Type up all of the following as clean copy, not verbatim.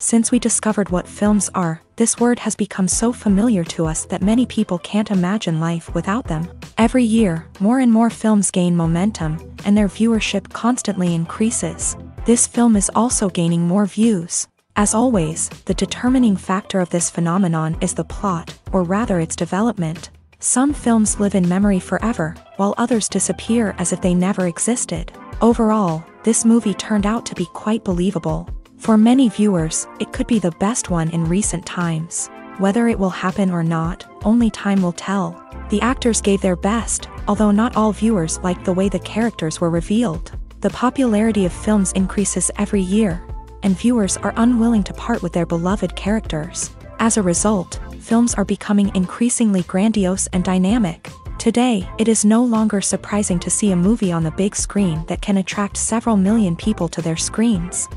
Since we discovered what films are, this word has become so familiar to us that many people can't imagine life without them. Every year, more and more films gain momentum, and their viewership constantly increases. This film is also gaining more views. As always, the determining factor of this phenomenon is the plot, or rather its development. Some films live in memory forever, while others disappear as if they never existed. Overall, this movie turned out to be quite believable. For many viewers, it could be the best one in recent times. Whether it will happen or not, only time will tell. The actors gave their best, although not all viewers liked the way the characters were revealed. The popularity of films increases every year, and viewers are unwilling to part with their beloved characters. As a result, films are becoming increasingly grandiose and dynamic. Today, it is no longer surprising to see a movie on the big screen that can attract several million people to their screens.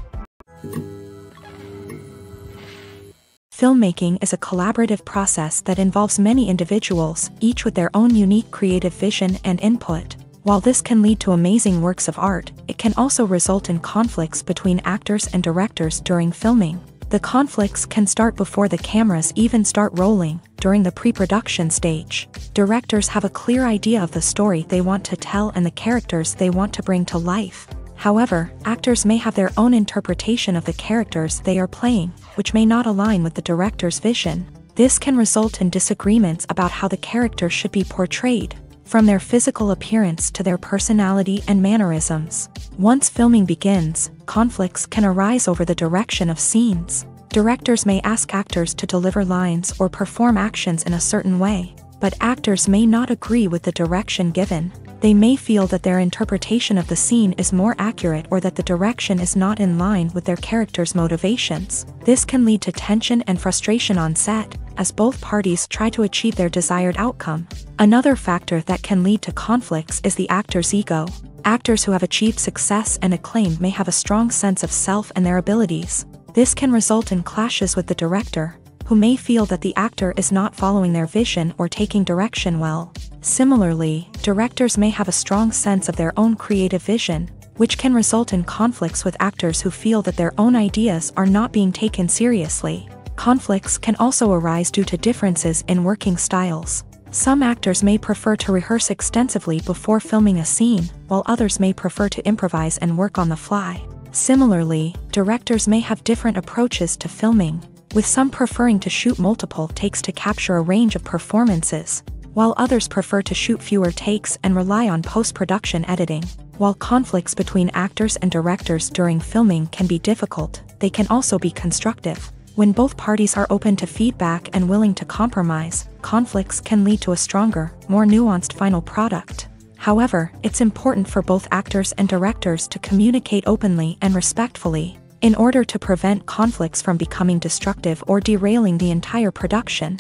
Filmmaking is a collaborative process that involves many individuals, each with their own unique creative vision and input. While this can lead to amazing works of art, it can also result in conflicts between actors and directors during filming. The conflicts can start before the cameras even start rolling, during the pre-production stage. Directors have a clear idea of the story they want to tell and the characters they want to bring to life. However, actors may have their own interpretation of the characters they are playing, which may not align with the director's vision. This can result in disagreements about how the character should be portrayed, from their physical appearance to their personality and mannerisms. Once filming begins, conflicts can arise over the direction of scenes. Directors may ask actors to deliver lines or perform actions in a certain way, but actors may not agree with the direction given. They may feel that their interpretation of the scene is more accurate or that the direction is not in line with their character's motivations. This can lead to tension and frustration on set, as both parties try to achieve their desired outcome. Another factor that can lead to conflicts is the actor's ego. Actors who have achieved success and acclaim may have a strong sense of self and their abilities. This can result in clashes with the director, who may feel that the actor is not following their vision or taking direction well. Similarly, directors may have a strong sense of their own creative vision, which can result in conflicts with actors who feel that their own ideas are not being taken seriously. Conflicts can also arise due to differences in working styles. Some actors may prefer to rehearse extensively before filming a scene, while others may prefer to improvise and work on the fly. Similarly, directors may have different approaches to filming, with some preferring to shoot multiple takes to capture a range of performances, while others prefer to shoot fewer takes and rely on post-production editing. While conflicts between actors and directors during filming can be difficult, they can also be constructive. When both parties are open to feedback and willing to compromise, conflicts can lead to a stronger, more nuanced final product. However, it's important for both actors and directors to communicate openly and respectfully, in order to prevent conflicts from becoming destructive or derailing the entire production.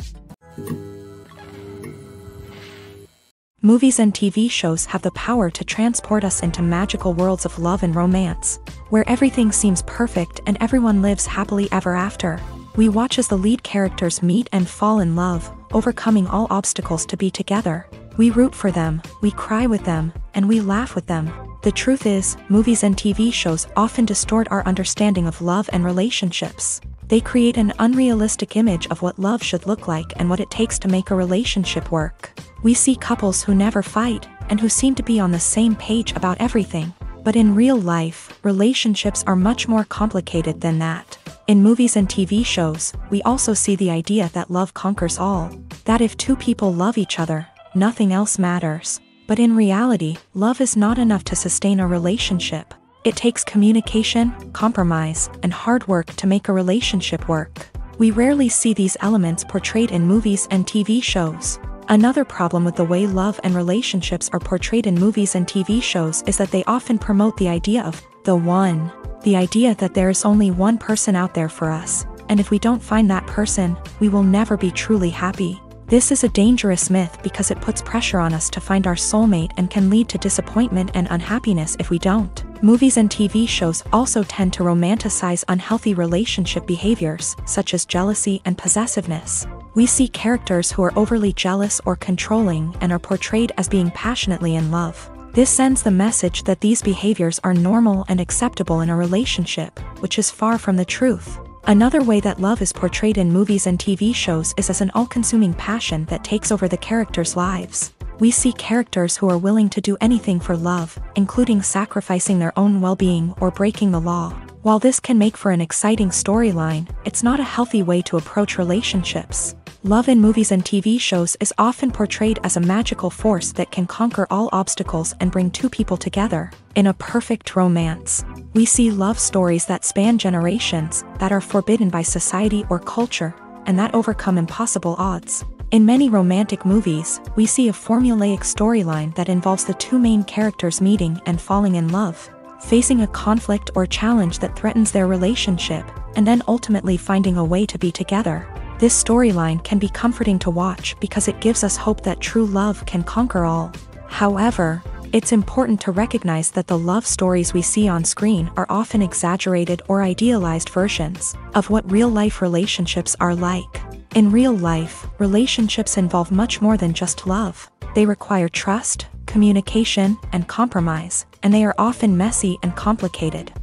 Movies and TV shows have the power to transport us into magical worlds of love and romance, where everything seems perfect and everyone lives happily ever after. We watch as the lead characters meet and fall in love, overcoming all obstacles to be together. We root for them, we cry with them, and we laugh with them. The truth is, movies and TV shows often distort our understanding of love and relationships. They create an unrealistic image of what love should look like and what it takes to make a relationship work. We see couples who never fight, and who seem to be on the same page about everything. But in real life, relationships are much more complicated than that. In movies and TV shows, we also see the idea that love conquers all. That if two people love each other, nothing else matters. But in reality, love is not enough to sustain a relationship. It takes communication, compromise, and hard work to make a relationship work. We rarely see these elements portrayed in movies and TV shows. Another problem with the way love and relationships are portrayed in movies and TV shows is that they often promote the idea of the one. The idea that there is only one person out there for us, and if we don't find that person, we will never be truly happy. This is a dangerous myth because it puts pressure on us to find our soulmate and can lead to disappointment and unhappiness if we don't. Movies and TV shows also tend to romanticize unhealthy relationship behaviors, such as jealousy and possessiveness. We see characters who are overly jealous or controlling and are portrayed as being passionately in love. This sends the message that these behaviors are normal and acceptable in a relationship, which is far from the truth. Another way that love is portrayed in movies and TV shows is as an all-consuming passion that takes over the characters' lives. We see characters who are willing to do anything for love, including sacrificing their own well-being or breaking the law. While this can make for an exciting storyline, it's not a healthy way to approach relationships. Love in movies and TV shows is often portrayed as a magical force that can conquer all obstacles and bring two people together. In a perfect romance, we see love stories that span generations, that are forbidden by society or culture, and that overcome impossible odds. In many romantic movies, we see a formulaic storyline that involves the two main characters meeting and falling in love, facing a conflict or challenge that threatens their relationship, and then ultimately finding a way to be together. This storyline can be comforting to watch because it gives us hope that true love can conquer all. However, it's important to recognize that the love stories we see on screen are often exaggerated or idealized versions of what real-life relationships are like. In real life, relationships involve much more than just love. They require trust, communication, and compromise, and they are often messy and complicated.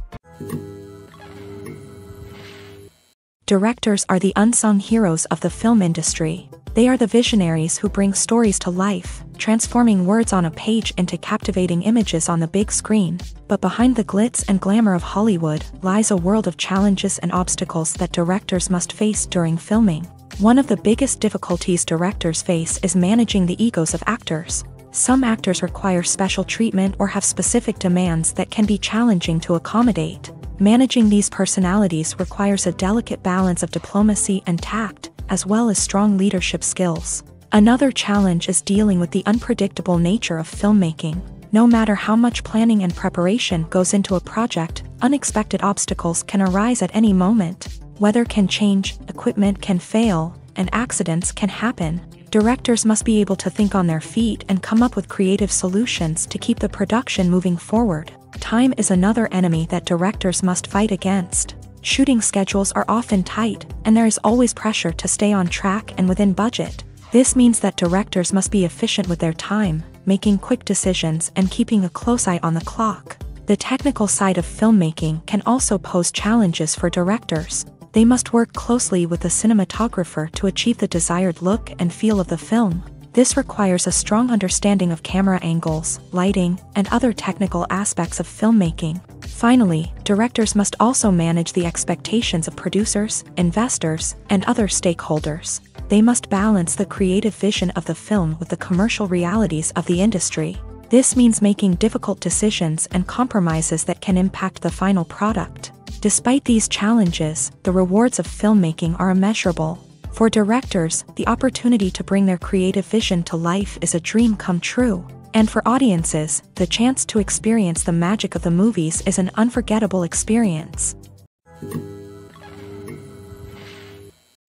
Directors are the unsung heroes of the film industry. They are the visionaries who bring stories to life, transforming words on a page into captivating images on the big screen. But behind the glitz and glamour of Hollywood lies a world of challenges and obstacles that directors must face during filming. One of the biggest difficulties directors face is managing the egos of actors. Some actors require special treatment or have specific demands that can be challenging to accommodate. Managing these personalities requires a delicate balance of diplomacy and tact, as well as strong leadership skills. Another challenge is dealing with the unpredictable nature of filmmaking. No matter how much planning and preparation goes into a project, unexpected obstacles can arise at any moment. Weather can change, equipment can fail, and accidents can happen. Directors must be able to think on their feet and come up with creative solutions to keep the production moving forward. Time is another enemy that directors must fight against. Shooting schedules are often tight, and there is always pressure to stay on track and within budget. This means that directors must be efficient with their time, making quick decisions and keeping a close eye on the clock. The technical side of filmmaking can also pose challenges for directors. They must work closely with the cinematographer to achieve the desired look and feel of the film. This requires a strong understanding of camera angles, lighting, and other technical aspects of filmmaking. Finally, directors must also manage the expectations of producers, investors, and other stakeholders. They must balance the creative vision of the film with the commercial realities of the industry. This means making difficult decisions and compromises that can impact the final product. Despite these challenges, the rewards of filmmaking are immeasurable. For directors, the opportunity to bring their creative vision to life is a dream come true. And for audiences, the chance to experience the magic of the movies is an unforgettable experience.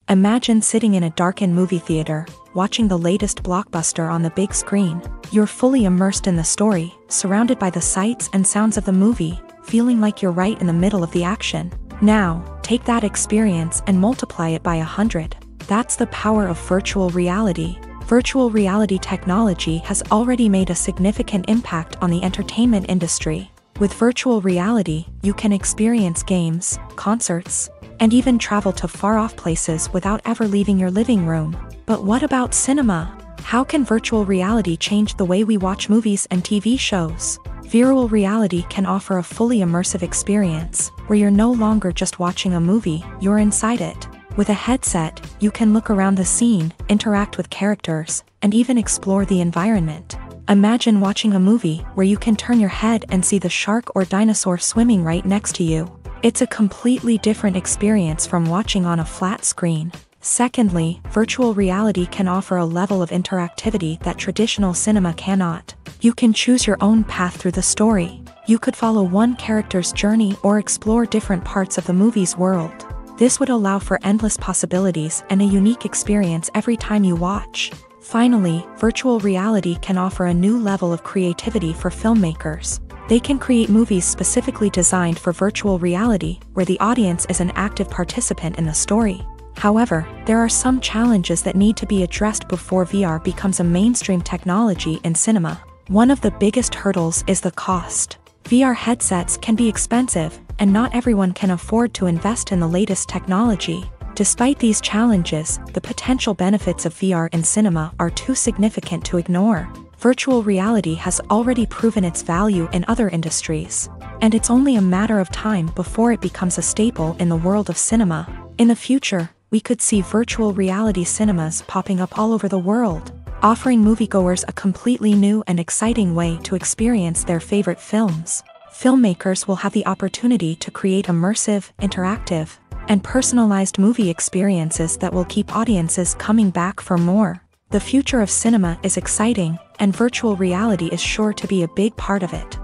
Imagine sitting in a darkened movie theater, watching the latest blockbuster on the big screen. You're fully immersed in the story, surrounded by the sights and sounds of the movie, feeling like you're right in the middle of the action. Now, take that experience and multiply it by 100. That's the power of virtual reality. Virtual reality technology has already made a significant impact on the entertainment industry. With virtual reality, you can experience games, concerts, and even travel to far-off places without ever leaving your living room. But what about cinema? How can virtual reality change the way we watch movies and TV shows? Virtual reality can offer a fully immersive experience, where you're no longer just watching a movie, you're inside it. With a headset, you can look around the scene, interact with characters, and even explore the environment. Imagine watching a movie where you can turn your head and see the shark or dinosaur swimming right next to you. It's a completely different experience from watching on a flat screen. Secondly, virtual reality can offer a level of interactivity that traditional cinema cannot. You can choose your own path through the story. You could follow one character's journey or explore different parts of the movie's world. This would allow for endless possibilities and a unique experience every time you watch. Finally, virtual reality can offer a new level of creativity for filmmakers. They can create movies specifically designed for virtual reality, where the audience is an active participant in the story. However, there are some challenges that need to be addressed before VR becomes a mainstream technology in cinema. One of the biggest hurdles is the cost. VR headsets can be expensive, and not everyone can afford to invest in the latest technology. Despite these challenges, the potential benefits of VR in cinema are too significant to ignore. Virtual reality has already proven its value in other industries, and it's only a matter of time before it becomes a staple in the world of cinema. In the future, we could see virtual reality cinemas popping up all over the world, offering moviegoers a completely new and exciting way to experience their favorite films. Filmmakers will have the opportunity to create immersive, interactive, and personalized movie experiences that will keep audiences coming back for more. The future of cinema is exciting, and virtual reality is sure to be a big part of it.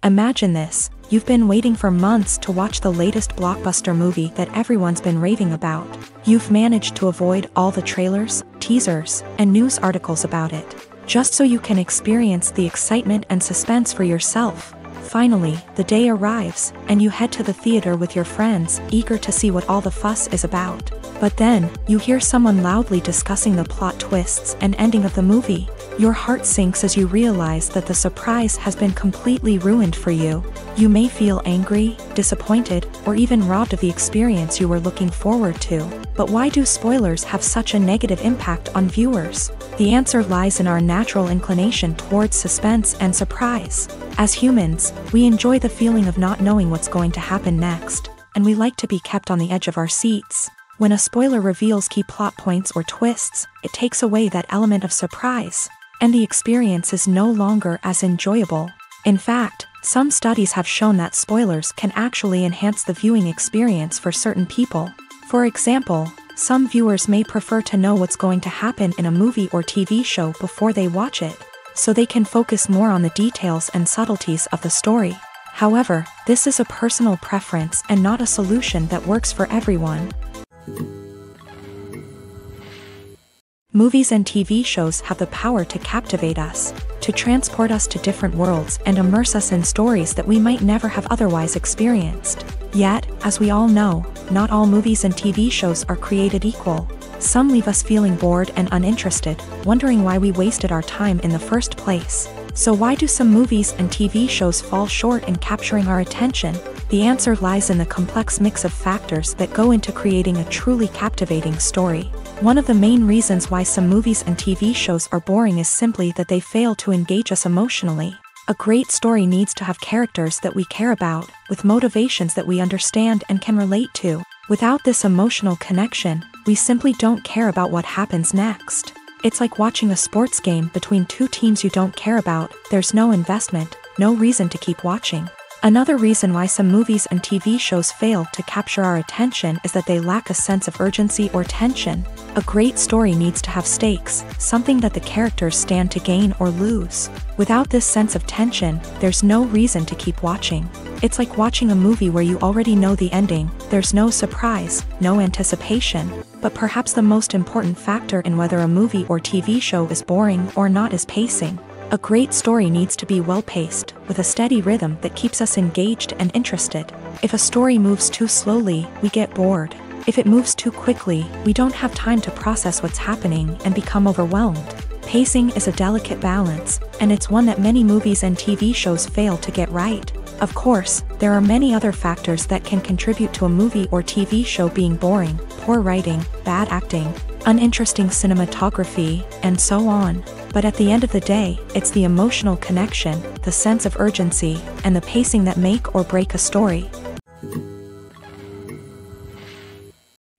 Imagine this: you've been waiting for months to watch the latest blockbuster movie that everyone's been raving about. You've managed to avoid all the trailers, teasers, and news articles about it, just so you can experience the excitement and suspense for yourself. Finally, the day arrives, and you head to the theater with your friends, eager to see what all the fuss is about. But then, you hear someone loudly discussing the plot twists and ending of the movie. Your heart sinks as you realize that the surprise has been completely ruined for you. You may feel angry, disappointed, or even robbed of the experience you were looking forward to. But why do spoilers have such a negative impact on viewers? The answer lies in our natural inclination towards suspense and surprise. As humans, we enjoy the feeling of not knowing what's going to happen next, and we like to be kept on the edge of our seats. When a spoiler reveals key plot points or twists, it takes away that element of surprise, and the experience is no longer as enjoyable. In fact, some studies have shown that spoilers can actually enhance the viewing experience for certain people. For example, some viewers may prefer to know what's going to happen in a movie or TV show before they watch it, so they can focus more on the details and subtleties of the story. However, this is a personal preference and not a solution that works for everyone. Movies and TV shows have the power to captivate us, to transport us to different worlds and immerse us in stories that we might never have otherwise experienced. Yet, as we all know, not all movies and TV shows are created equal. Some leave us feeling bored and uninterested, wondering why we wasted our time in the first place. So why do some movies and TV shows fall short in capturing our attention? The answer lies in the complex mix of factors that go into creating a truly captivating story. One of the main reasons why some movies and TV shows are boring is simply that they fail to engage us emotionally. A great story needs to have characters that we care about, with motivations that we understand and can relate to. Without this emotional connection, we simply don't care about what happens next. It's like watching a sports game between two teams you don't care about. There's no investment, no reason to keep watching. Another reason why some movies and TV shows fail to capture our attention is that they lack a sense of urgency or tension. A great story needs to have stakes, something that the characters stand to gain or lose. Without this sense of tension, there's no reason to keep watching. It's like watching a movie where you already know the ending. There's no surprise, no anticipation. But perhaps the most important factor in whether a movie or TV show is boring or not is pacing. A great story needs to be well-paced, with a steady rhythm that keeps us engaged and interested. If a story moves too slowly, we get bored. If it moves too quickly, we don't have time to process what's happening and become overwhelmed. Pacing is a delicate balance, and it's one that many movies and TV shows fail to get right. Of course, there are many other factors that can contribute to a movie or TV show being boring: poor writing, bad acting, uninteresting cinematography, and so on. But at the end of the day, it's the emotional connection, the sense of urgency, and the pacing that make or break a story.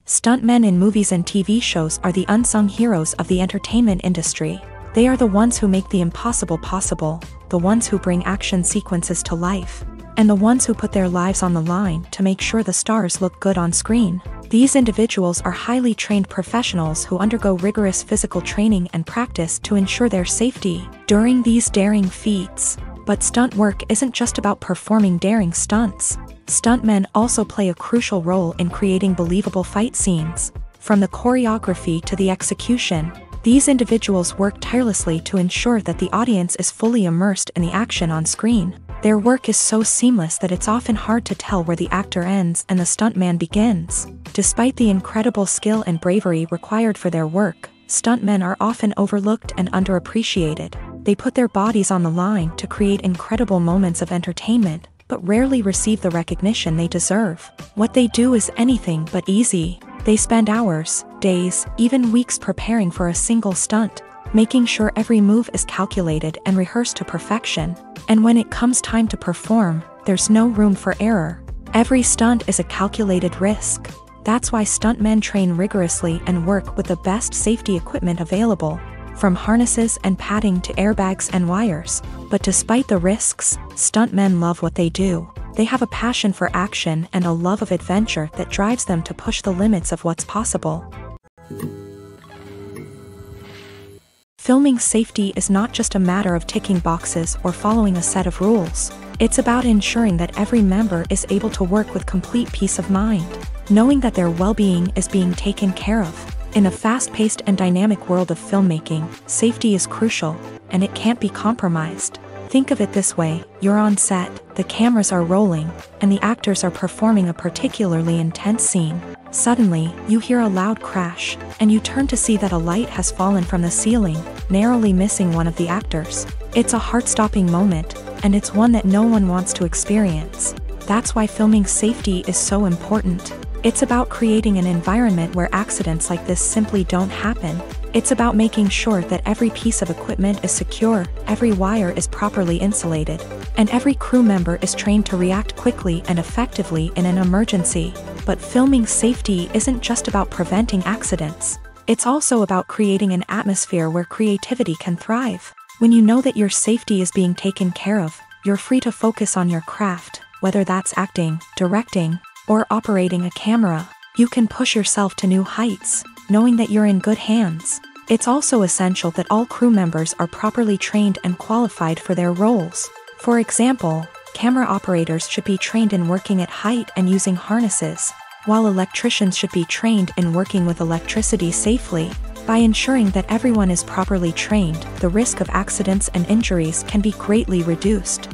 Stuntmen in movies and TV shows are the unsung heroes of the entertainment industry. They are the ones who make the impossible possible, the ones who bring action sequences to life, and the ones who put their lives on the line to make sure the stars look good on screen. These individuals are highly trained professionals who undergo rigorous physical training and practice to ensure their safety during these daring feats. But stunt work isn't just about performing daring stunts. Stuntmen also play a crucial role in creating believable fight scenes. From the choreography to the execution, these individuals work tirelessly to ensure that the audience is fully immersed in the action on screen. Their work is so seamless that it's often hard to tell where the actor ends and the stuntman begins. Despite the incredible skill and bravery required for their work, stuntmen are often overlooked and underappreciated. They put their bodies on the line to create incredible moments of entertainment, but rarely receive the recognition they deserve. What they do is anything but easy. They spend hours, days, even weeks preparing for a single stunt, making sure every move is calculated and rehearsed to perfection. And when it comes time to perform, there's no room for error. Every stunt is a calculated risk. That's why stuntmen train rigorously and work with the best safety equipment available, from harnesses and padding to airbags and wires. But despite the risks, stuntmen love what they do. They have a passion for action and a love of adventure that drives them to push the limits of what's possible. Filming safety is not just a matter of ticking boxes or following a set of rules. It's about ensuring that every member is able to work with complete peace of mind, knowing that their well-being is being taken care of. In a fast-paced and dynamic world of filmmaking, safety is crucial, and it can't be compromised. Think of it this way: you're on set, the cameras are rolling, and the actors are performing a particularly intense scene. Suddenly, you hear a loud crash, and you turn to see that a light has fallen from the ceiling, narrowly missing one of the actors. It's a heart-stopping moment, and it's one that no one wants to experience. That's why filming safety is so important. It's about creating an environment where accidents like this simply don't happen. It's about making sure that every piece of equipment is secure, every wire is properly insulated, and every crew member is trained to react quickly and effectively in an emergency. But filming safety isn't just about preventing accidents. It's also about creating an atmosphere where creativity can thrive. When you know that your safety is being taken care of, you're free to focus on your craft, whether that's acting, directing, or operating a camera. You can push yourself to new heights, knowing that you're in good hands. It's also essential that all crew members are properly trained and qualified for their roles. For example, camera operators should be trained in working at height and using harnesses, while electricians should be trained in working with electricity safely. By ensuring that everyone is properly trained, the risk of accidents and injuries can be greatly reduced.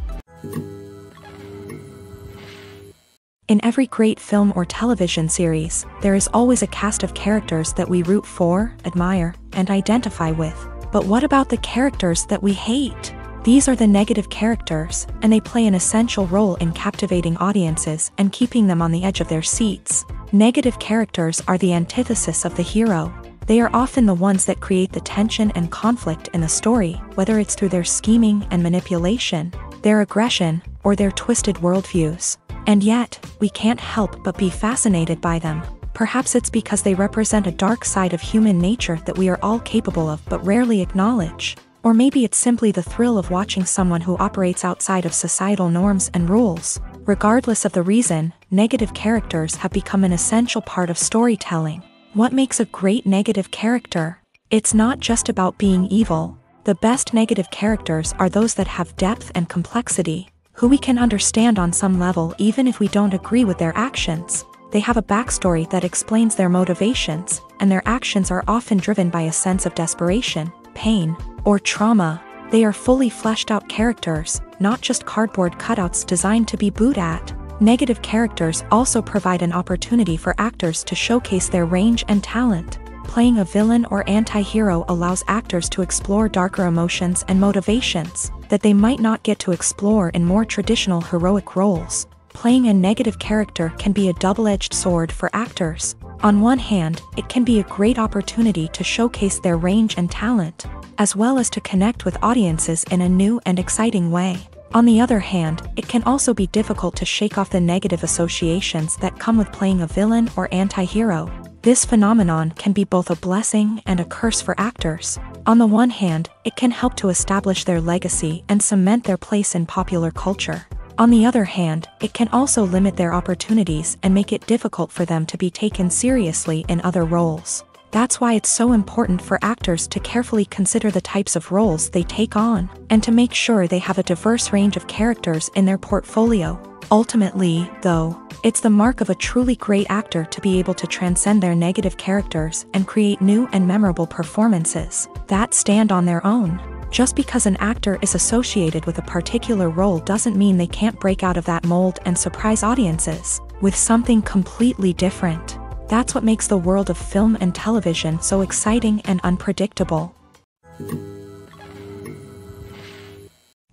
In every great film or television series, there is always a cast of characters that we root for, admire, and identify with. But what about the characters that we hate? These are the negative characters, and they play an essential role in captivating audiences and keeping them on the edge of their seats. Negative characters are the antithesis of the hero. They are often the ones that create the tension and conflict in the story, whether it's through their scheming and manipulation, their aggression, or their twisted worldviews. And yet, we can't help but be fascinated by them. Perhaps it's because they represent a dark side of human nature that we are all capable of but rarely acknowledge. Or maybe it's simply the thrill of watching someone who operates outside of societal norms and rules. Regardless of the reason, negative characters have become an essential part of storytelling. What makes a great negative character? It's not just about being evil. The best negative characters are those that have depth and complexity, who we can understand on some level even if we don't agree with their actions. They have a backstory that explains their motivations, and their actions are often driven by a sense of desperation, pain, or trauma. They are fully fleshed out characters, not just cardboard cutouts designed to be booed at. Negative characters also provide an opportunity for actors to showcase their range and talent. Playing a villain or anti-hero allows actors to explore darker emotions and motivations that they might not get to explore in more traditional heroic roles. Playing a negative character can be a double-edged sword for actors. On one hand, it can be a great opportunity to showcase their range and talent, as well as to connect with audiences in a new and exciting way. On the other hand, it can also be difficult to shake off the negative associations that come with playing a villain or anti-hero. This phenomenon can be both a blessing and a curse for actors. On the one hand, it can help to establish their legacy and cement their place in popular culture. On the other hand, it can also limit their opportunities and make it difficult for them to be taken seriously in other roles. That's why it's so important for actors to carefully consider the types of roles they take on, and to make sure they have a diverse range of characters in their portfolio. Ultimately, though, it's the mark of a truly great actor to be able to transcend their negative characters and create new and memorable performances that stand on their own. Just because an actor is associated with a particular role doesn't mean they can't break out of that mold and surprise audiences with something completely different. That's what makes the world of film and television so exciting and unpredictable.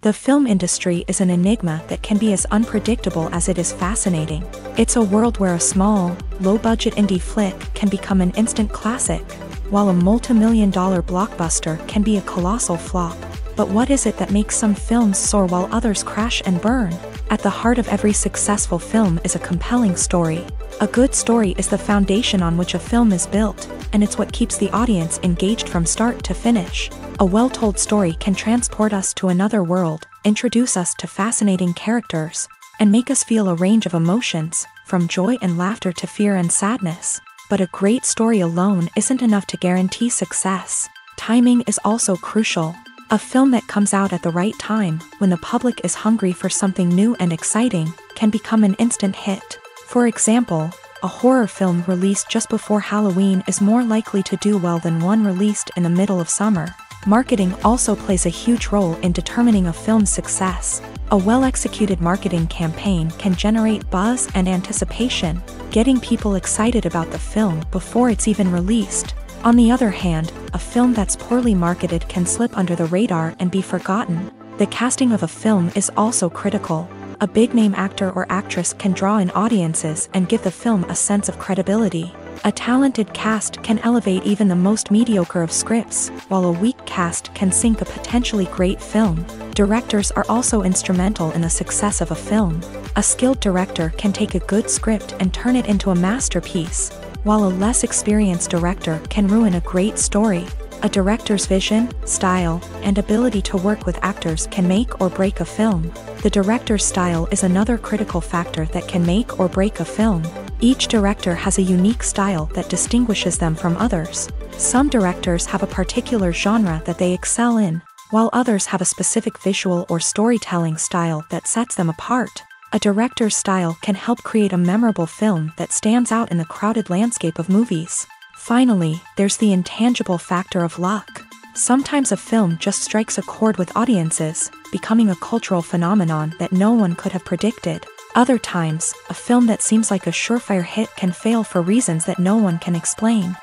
The film industry is an enigma that can be as unpredictable as it is fascinating. It's a world where a small, low-budget indie flick can become an instant classic, while a multi-million-dollar blockbuster can be a colossal flop. But what is it that makes some films soar while others crash and burn? At the heart of every successful film is a compelling story. A good story is the foundation on which a film is built, and it's what keeps the audience engaged from start to finish. A well-told story can transport us to another world, introduce us to fascinating characters, and make us feel a range of emotions, from joy and laughter to fear and sadness. But a great story alone isn't enough to guarantee success. Timing is also crucial. A film that comes out at the right time, when the public is hungry for something new and exciting, can become an instant hit. For example, a horror film released just before Halloween is more likely to do well than one released in the middle of summer. Marketing also plays a huge role in determining a film's success. A well-executed marketing campaign can generate buzz and anticipation, getting people excited about the film before it's even released. On the other hand, a film that's poorly marketed can slip under the radar and be forgotten. The casting of a film is also critical. A big-name actor or actress can draw in audiences and give the film a sense of credibility. A talented cast can elevate even the most mediocre of scripts, while a weak cast can sink a potentially great film. Directors are also instrumental in the success of a film. A skilled director can take a good script and turn it into a masterpiece, while a less experienced director can ruin a great story. A director's vision, style, and ability to work with actors can make or break a film. The director's style is another critical factor that can make or break a film. Each director has a unique style that distinguishes them from others. Some directors have a particular genre that they excel in, while others have a specific visual or storytelling style that sets them apart. A director's style can help create a memorable film that stands out in the crowded landscape of movies. Finally, there's the intangible factor of luck. Sometimes a film just strikes a chord with audiences, becoming a cultural phenomenon that no one could have predicted. Other times, a film that seems like a surefire hit can fail for reasons that no one can explain.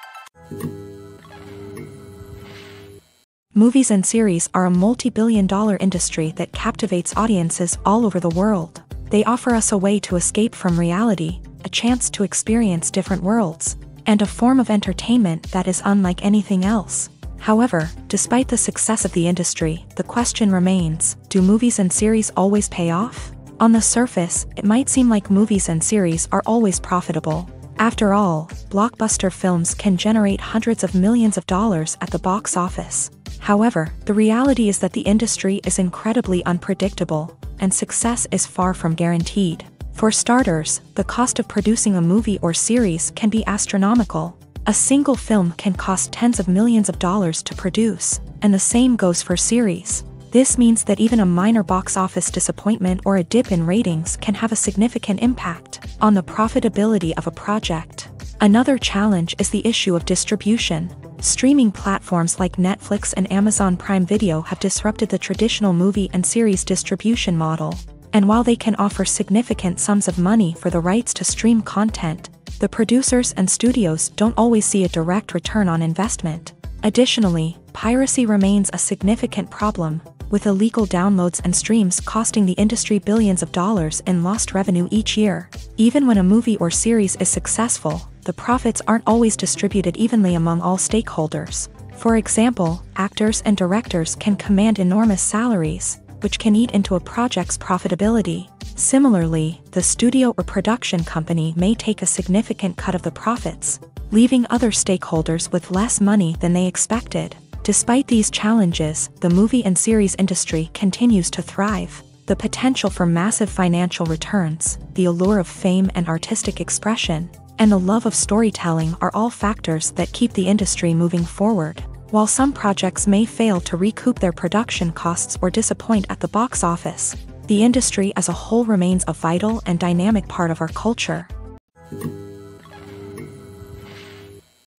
Movies and series are a multi-billion-dollar industry that captivates audiences all over the world. They offer us a way to escape from reality, a chance to experience different worlds, and a form of entertainment that is unlike anything else. However, despite the success of the industry, the question remains, do movies and series always pay off? On the surface, it might seem like movies and series are always profitable. After all, blockbuster films can generate hundreds of millions of dollars at the box office. However, the reality is that the industry is incredibly unpredictable, and success is far from guaranteed. For starters, the cost of producing a movie or series can be astronomical. A single film can cost tens of millions of dollars to produce, and the same goes for series. This means that even a minor box office disappointment or a dip in ratings can have a significant impact on the profitability of a project. Another challenge is the issue of distribution. Streaming platforms like Netflix and Amazon Prime Video have disrupted the traditional movie and series distribution model. And while they can offer significant sums of money for the rights to stream content, the producers and studios don't always see a direct return on investment. Additionally, piracy remains a significant problem, with illegal downloads and streams costing the industry billions of dollars in lost revenue each year. Even when a movie or series is successful, the profits aren't always distributed evenly among all stakeholders. For example, actors and directors can command enormous salaries, which can eat into a project's profitability. Similarly, the studio or production company may take a significant cut of the profits, leaving other stakeholders with less money than they expected. Despite these challenges, the movie and series industry continues to thrive. The potential for massive financial returns, the allure of fame and artistic expression, and the love of storytelling are all factors that keep the industry moving forward. While some projects may fail to recoup their production costs or disappoint at the box office, the industry as a whole remains a vital and dynamic part of our culture.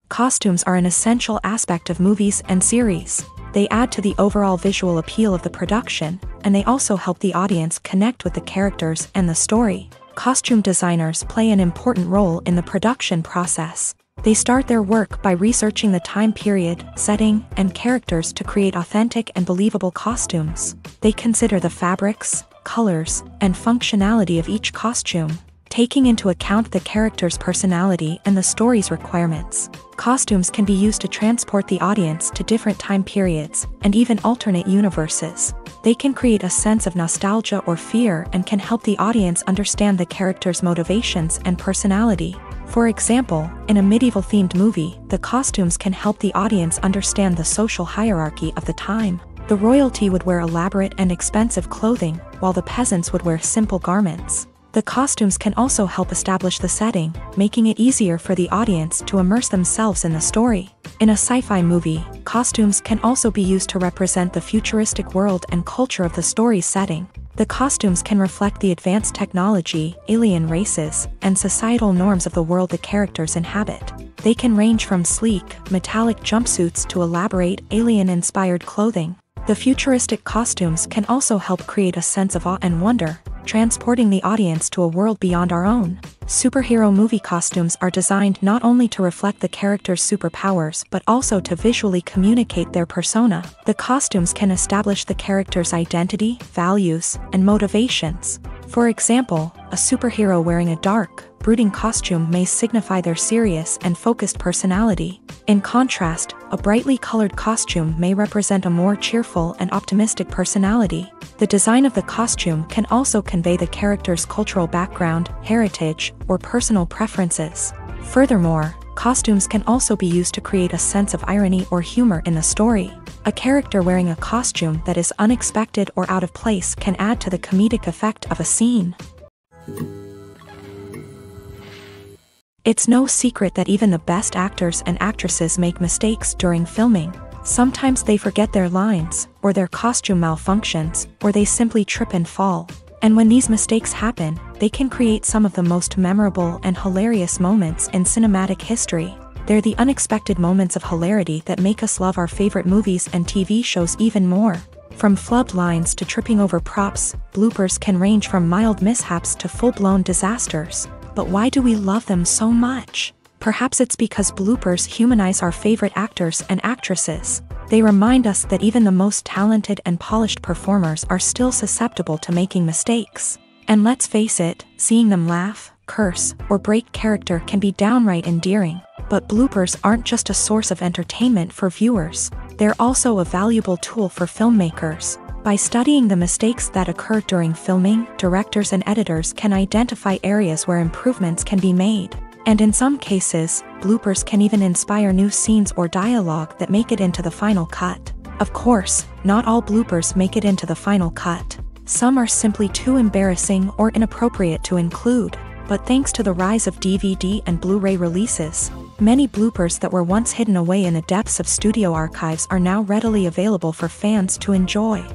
Costumes are an essential aspect of movies and series. They add to the overall visual appeal of the production, and they also help the audience connect with the characters and the story. Costume designers play an important role in the production process. They start their work by researching the time period, setting, and characters to create authentic and believable costumes. They consider the fabrics, colors, and functionality of each costume, taking into account the character's personality and the story's requirements. Costumes can be used to transport the audience to different time periods, and even alternate universes. They can create a sense of nostalgia or fear and can help the audience understand the character's motivations and personality. For example, in a medieval-themed movie, the costumes can help the audience understand the social hierarchy of the time. The royalty would wear elaborate and expensive clothing, while the peasants would wear simple garments. The costumes can also help establish the setting, making it easier for the audience to immerse themselves in the story. In a sci-fi movie, costumes can also be used to represent the futuristic world and culture of the story's setting. The costumes can reflect the advanced technology, alien races, and societal norms of the world the characters inhabit. They can range from sleek, metallic jumpsuits to elaborate, alien-inspired clothing. The futuristic costumes can also help create a sense of awe and wonder, transporting the audience to a world beyond our own. Superhero movie costumes are designed not only to reflect the character's superpowers but also to visually communicate their persona. The costumes can establish the character's identity, values, and motivations. For example, a superhero wearing a dark, brooding costume may signify their serious and focused personality. In contrast, a brightly colored costume may represent a more cheerful and optimistic personality. The design of the costume can also convey the character's cultural background, heritage, or personal preferences. Furthermore, costumes can also be used to create a sense of irony or humor in the story. A character wearing a costume that is unexpected or out of place can add to the comedic effect of a scene. It's no secret that even the best actors and actresses make mistakes during filming. Sometimes they forget their lines, or their costume malfunctions, or they simply trip and fall. And when these mistakes happen, they can create some of the most memorable and hilarious moments in cinematic history. They're the unexpected moments of hilarity that make us love our favorite movies and TV shows even more. From flubbed lines to tripping over props, bloopers can range from mild mishaps to full-blown disasters. But why do we love them so much? Perhaps it's because bloopers humanize our favorite actors and actresses. They remind us that even the most talented and polished performers are still susceptible to making mistakes. And let's face it, seeing them laugh, curse, or break character can be downright endearing. But bloopers aren't just a source of entertainment for viewers. They're also a valuable tool for filmmakers. By studying the mistakes that occur during filming, directors and editors can identify areas where improvements can be made. And in some cases, bloopers can even inspire new scenes or dialogue that make it into the final cut. Of course, not all bloopers make it into the final cut. Some are simply too embarrassing or inappropriate to include. But thanks to the rise of DVD and Blu-ray releases, many bloopers that were once hidden away in the depths of studio archives are now readily available for fans to enjoy.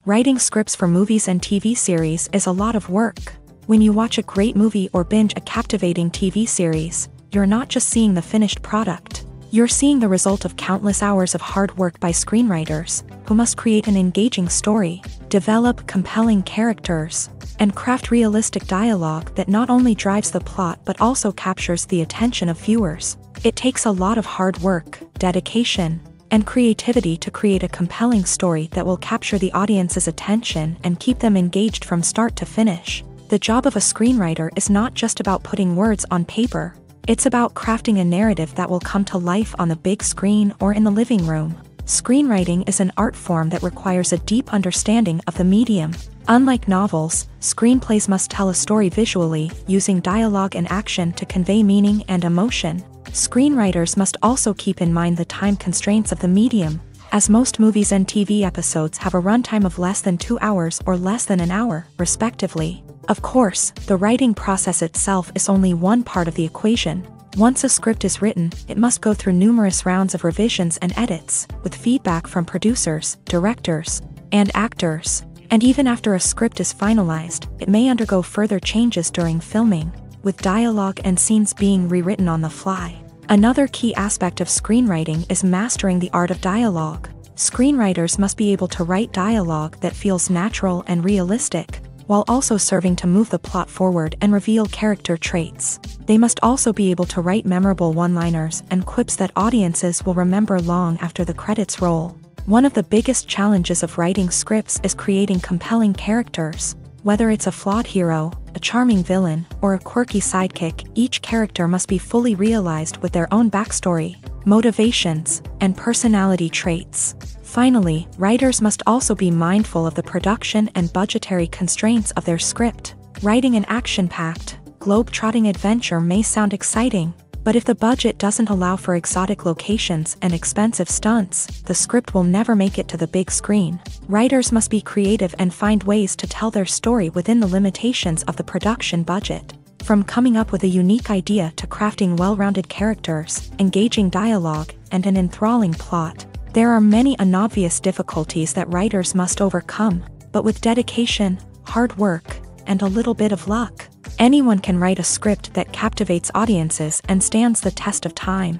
Writing scripts for movies and TV series is a lot of work. When you watch a great movie or binge a captivating TV series, you're not just seeing the finished product. You're seeing the result of countless hours of hard work by screenwriters, who must create an engaging story, develop compelling characters, and craft realistic dialogue that not only drives the plot but also captures the attention of viewers. It takes a lot of hard work, dedication, and creativity to create a compelling story that will capture the audience's attention and keep them engaged from start to finish. The job of a screenwriter is not just about putting words on paper. It's about crafting a narrative that will come to life on the big screen or in the living room. Screenwriting is an art form that requires a deep understanding of the medium. Unlike novels, screenplays must tell a story visually, using dialogue and action to convey meaning and emotion. Screenwriters must also keep in mind the time constraints of the medium, as most movies and TV episodes have a runtime of less than 2 hours or less than an hour, respectively. Of course, the writing process itself is only one part of the equation. Once a script is written, it must go through numerous rounds of revisions and edits, with feedback from producers, directors, and actors. And even after a script is finalized, it may undergo further changes during filming, with dialogue and scenes being rewritten on the fly. Another key aspect of screenwriting is mastering the art of dialogue. Screenwriters must be able to write dialogue that feels natural and realistic, while also serving to move the plot forward and reveal character traits. They must also be able to write memorable one-liners and quips that audiences will remember long after the credits roll. One of the biggest challenges of writing scripts is creating compelling characters. Whether it's a flawed hero, a charming villain, or a quirky sidekick, each character must be fully realized with their own backstory, motivations, and personality traits. Finally, writers must also be mindful of the production and budgetary constraints of their script. Writing an action-packed, globe-trotting adventure may sound exciting, but if the budget doesn't allow for exotic locations and expensive stunts, the script will never make it to the big screen. Writers must be creative and find ways to tell their story within the limitations of the production budget. From coming up with a unique idea to crafting well-rounded characters, engaging dialogue, and an enthralling plot, there are many unobvious difficulties that writers must overcome, but with dedication, hard work, and a little bit of luck, anyone can write a script that captivates audiences and stands the test of time.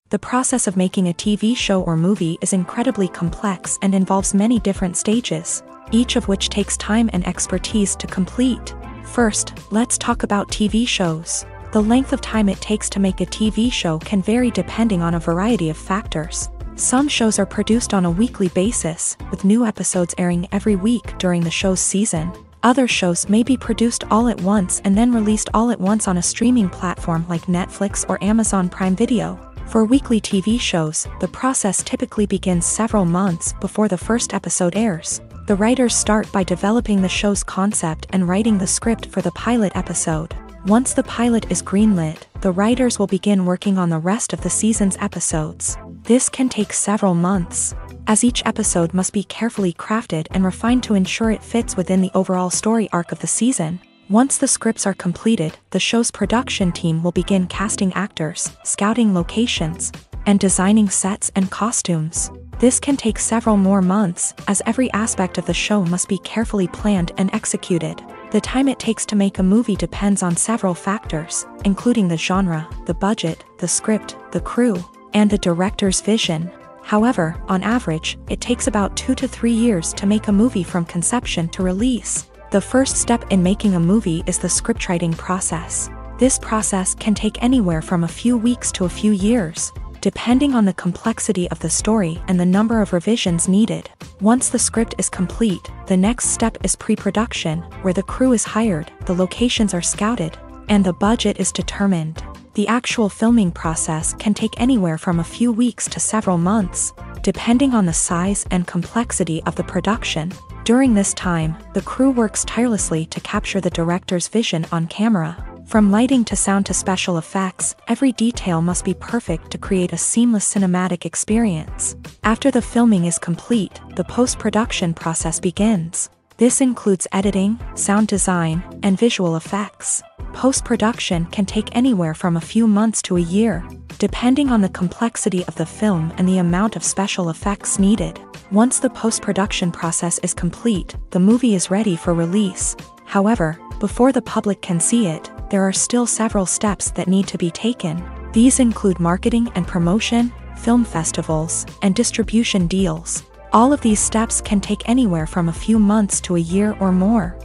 The process of making a TV show or movie is incredibly complex and involves many different stages, each of which takes time and expertise to complete. First, let's talk about TV shows. The length of time it takes to make a TV show can vary depending on a variety of factors. Some shows are produced on a weekly basis, with new episodes airing every week during the show's season. Other shows may be produced all at once and then released all at once on a streaming platform like Netflix or Amazon Prime Video. For weekly TV shows, the process typically begins several months before the first episode airs. The writers start by developing the show's concept and writing the script for the pilot episode. Once the pilot is greenlit, the writers will begin working on the rest of the season's episodes. This can take several months, as each episode must be carefully crafted and refined to ensure it fits within the overall story arc of the season. Once the scripts are completed, the show's production team will begin casting actors, scouting locations, and designing sets and costumes. This can take several more months, as every aspect of the show must be carefully planned and executed. The time it takes to make a movie depends on several factors, including the genre, the budget, the script, the crew, and the director's vision. However, on average, it takes about 2 to 3 years to make a movie from conception to release. The first step in making a movie is the scriptwriting process. This process can take anywhere from a few weeks to a few years, depending on the complexity of the story and the number of revisions needed. Once the script is complete, the next step is pre-production, where the crew is hired, the locations are scouted, and the budget is determined. The actual filming process can take anywhere from a few weeks to several months, depending on the size and complexity of the production. During this time, the crew works tirelessly to capture the director's vision on camera. From lighting to sound to special effects, every detail must be perfect to create a seamless cinematic experience. After the filming is complete, the post-production process begins. This includes editing, sound design, and visual effects. Post-production can take anywhere from a few months to a year, depending on the complexity of the film and the amount of special effects needed. Once the post-production process is complete, the movie is ready for release. However, before the public can see it, there are still several steps that need to be taken. These include marketing and promotion, film festivals, and distribution deals. All of these steps can take anywhere from a few months to a year or more.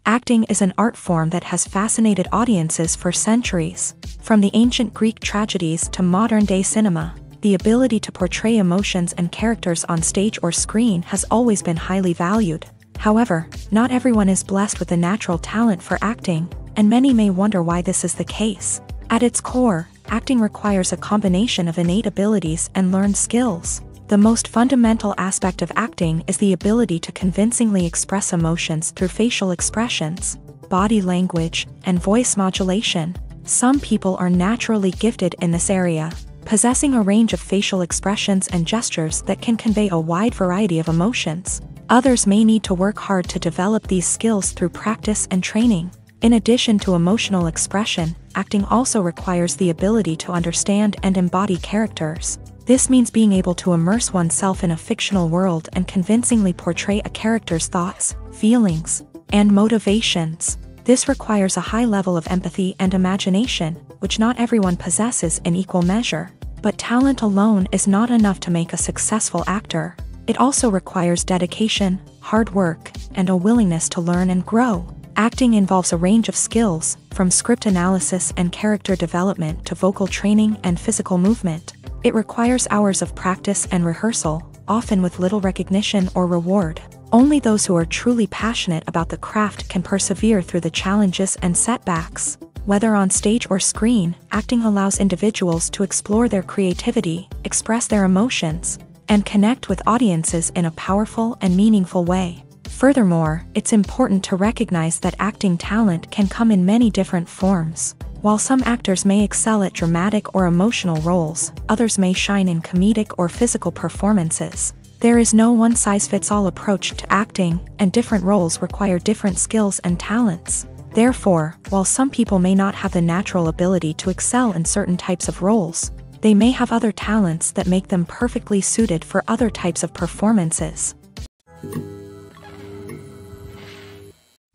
Acting is an art form that has fascinated audiences for centuries. From the ancient Greek tragedies to modern-day cinema, the ability to portray emotions and characters on stage or screen has always been highly valued. However, not everyone is blessed with a natural talent for acting, and many may wonder why this is the case. At its core, acting requires a combination of innate abilities and learned skills. The most fundamental aspect of acting is the ability to convincingly express emotions through facial expressions, body language, and voice modulation. Some people are naturally gifted in this area, possessing a range of facial expressions and gestures that can convey a wide variety of emotions. Others may need to work hard to develop these skills through practice and training. In addition to emotional expression, acting also requires the ability to understand and embody characters. This means being able to immerse oneself in a fictional world and convincingly portray a character's thoughts, feelings, and motivations. This requires a high level of empathy and imagination, which not everyone possesses in equal measure. But talent alone is not enough to make a successful actor. It also requires dedication, hard work, and a willingness to learn and grow. Acting involves a range of skills, from script analysis and character development to vocal training and physical movement. It requires hours of practice and rehearsal, often with little recognition or reward. Only those who are truly passionate about the craft can persevere through the challenges and setbacks. Whether on stage or screen, acting allows individuals to explore their creativity, express their emotions, and connect with audiences in a powerful and meaningful way. Furthermore, it's important to recognize that acting talent can come in many different forms. While some actors may excel at dramatic or emotional roles, others may shine in comedic or physical performances. There is no one-size-fits-all approach to acting, and different roles require different skills and talents. Therefore, while some people may not have the natural ability to excel in certain types of roles, they may have other talents that make them perfectly suited for other types of performances.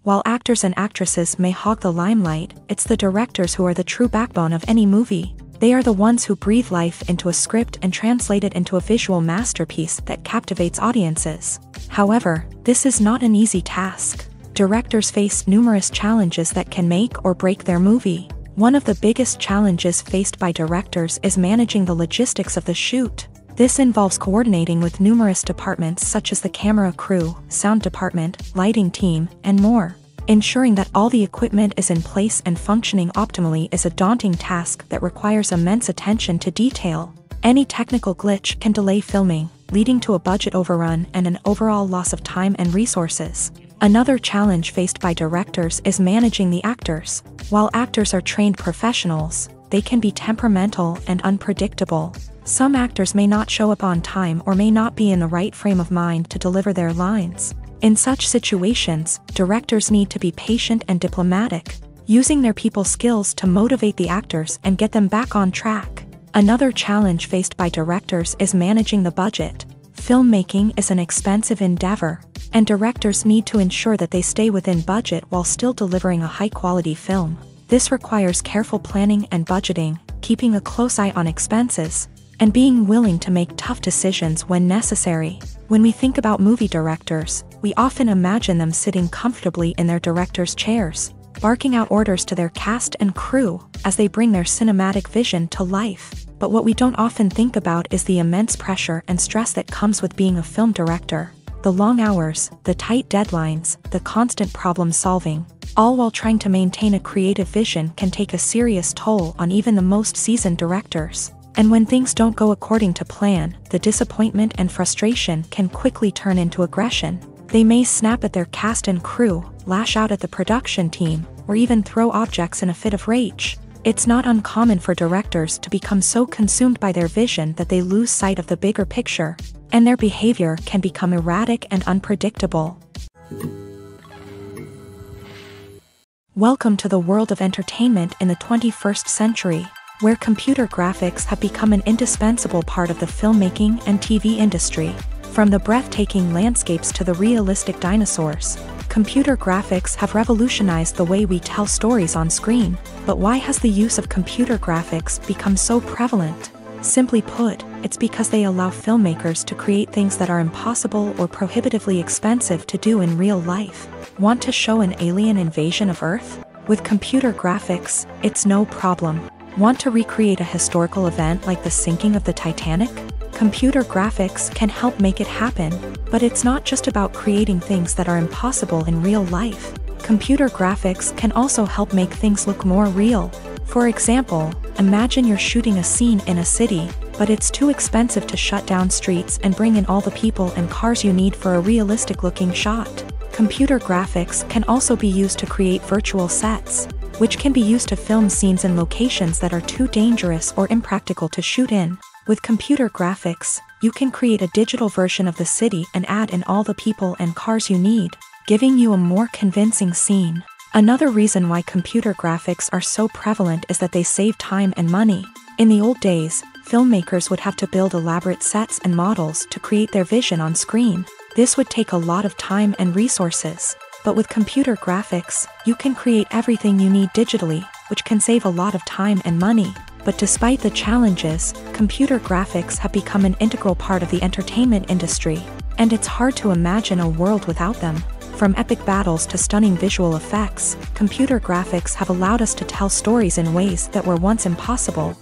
While actors and actresses may hog the limelight, it's the directors who are the true backbone of any movie. They are the ones who breathe life into a script and translate it into a visual masterpiece that captivates audiences. However, this is not an easy task. Directors face numerous challenges that can make or break their movie. One of the biggest challenges faced by directors is managing the logistics of the shoot. This involves coordinating with numerous departments such as the camera crew, sound department, lighting team, and more. Ensuring that all the equipment is in place and functioning optimally is a daunting task that requires immense attention to detail. Any technical glitch can delay filming, leading to a budget overrun and an overall loss of time and resources. Another challenge faced by directors is managing the actors. While actors are trained professionals, they can be temperamental and unpredictable. Some actors may not show up on time or may not be in the right frame of mind to deliver their lines. In such situations, directors need to be patient and diplomatic, using their people skills to motivate the actors and get them back on track. Another challenge faced by directors is managing the budget. Filmmaking is an expensive endeavor, and directors need to ensure that they stay within budget while still delivering a high-quality film. This requires careful planning and budgeting, keeping a close eye on expenses, and being willing to make tough decisions when necessary. When we think about movie directors, we often imagine them sitting comfortably in their director's chairs, barking out orders to their cast and crew as they bring their cinematic vision to life. But what we don't often think about is the immense pressure and stress that comes with being a film director. The long hours, the tight deadlines, the constant problem solving, all while trying to maintain a creative vision can take a serious toll on even the most seasoned directors. And when things don't go according to plan, the disappointment and frustration can quickly turn into aggression. They may snap at their cast and crew, lash out at the production team, or even throw objects in a fit of rage. It's not uncommon for directors to become so consumed by their vision that they lose sight of the bigger picture, and their behavior can become erratic and unpredictable. Welcome to the world of entertainment in the 21st century, where computer graphics have become an indispensable part of the filmmaking and TV industry. From the breathtaking landscapes to the realistic dinosaurs, computer graphics have revolutionized the way we tell stories on screen. But why has the use of computer graphics become so prevalent? Simply put, it's because they allow filmmakers to create things that are impossible or prohibitively expensive to do in real life. Want to show an alien invasion of Earth? With computer graphics, it's no problem. Want to recreate a historical event like the sinking of the Titanic? Computer graphics can help make it happen, but it's not just about creating things that are impossible in real life. Computer graphics can also help make things look more real. For example, imagine you're shooting a scene in a city, but it's too expensive to shut down streets and bring in all the people and cars you need for a realistic-looking shot. Computer graphics can also be used to create virtual sets, which can be used to film scenes in locations that are too dangerous or impractical to shoot in. With computer graphics, you can create a digital version of the city and add in all the people and cars you need, giving you a more convincing scene. Another reason why computer graphics are so prevalent is that they save time and money. In the old days, filmmakers would have to build elaborate sets and models to create their vision on screen. This would take a lot of time and resources. But with computer graphics, you can create everything you need digitally, which can save a lot of time and money. But despite the challenges, computer graphics have become an integral part of the entertainment industry, and it's hard to imagine a world without them. From epic battles to stunning visual effects, computer graphics have allowed us to tell stories in ways that were once impossible.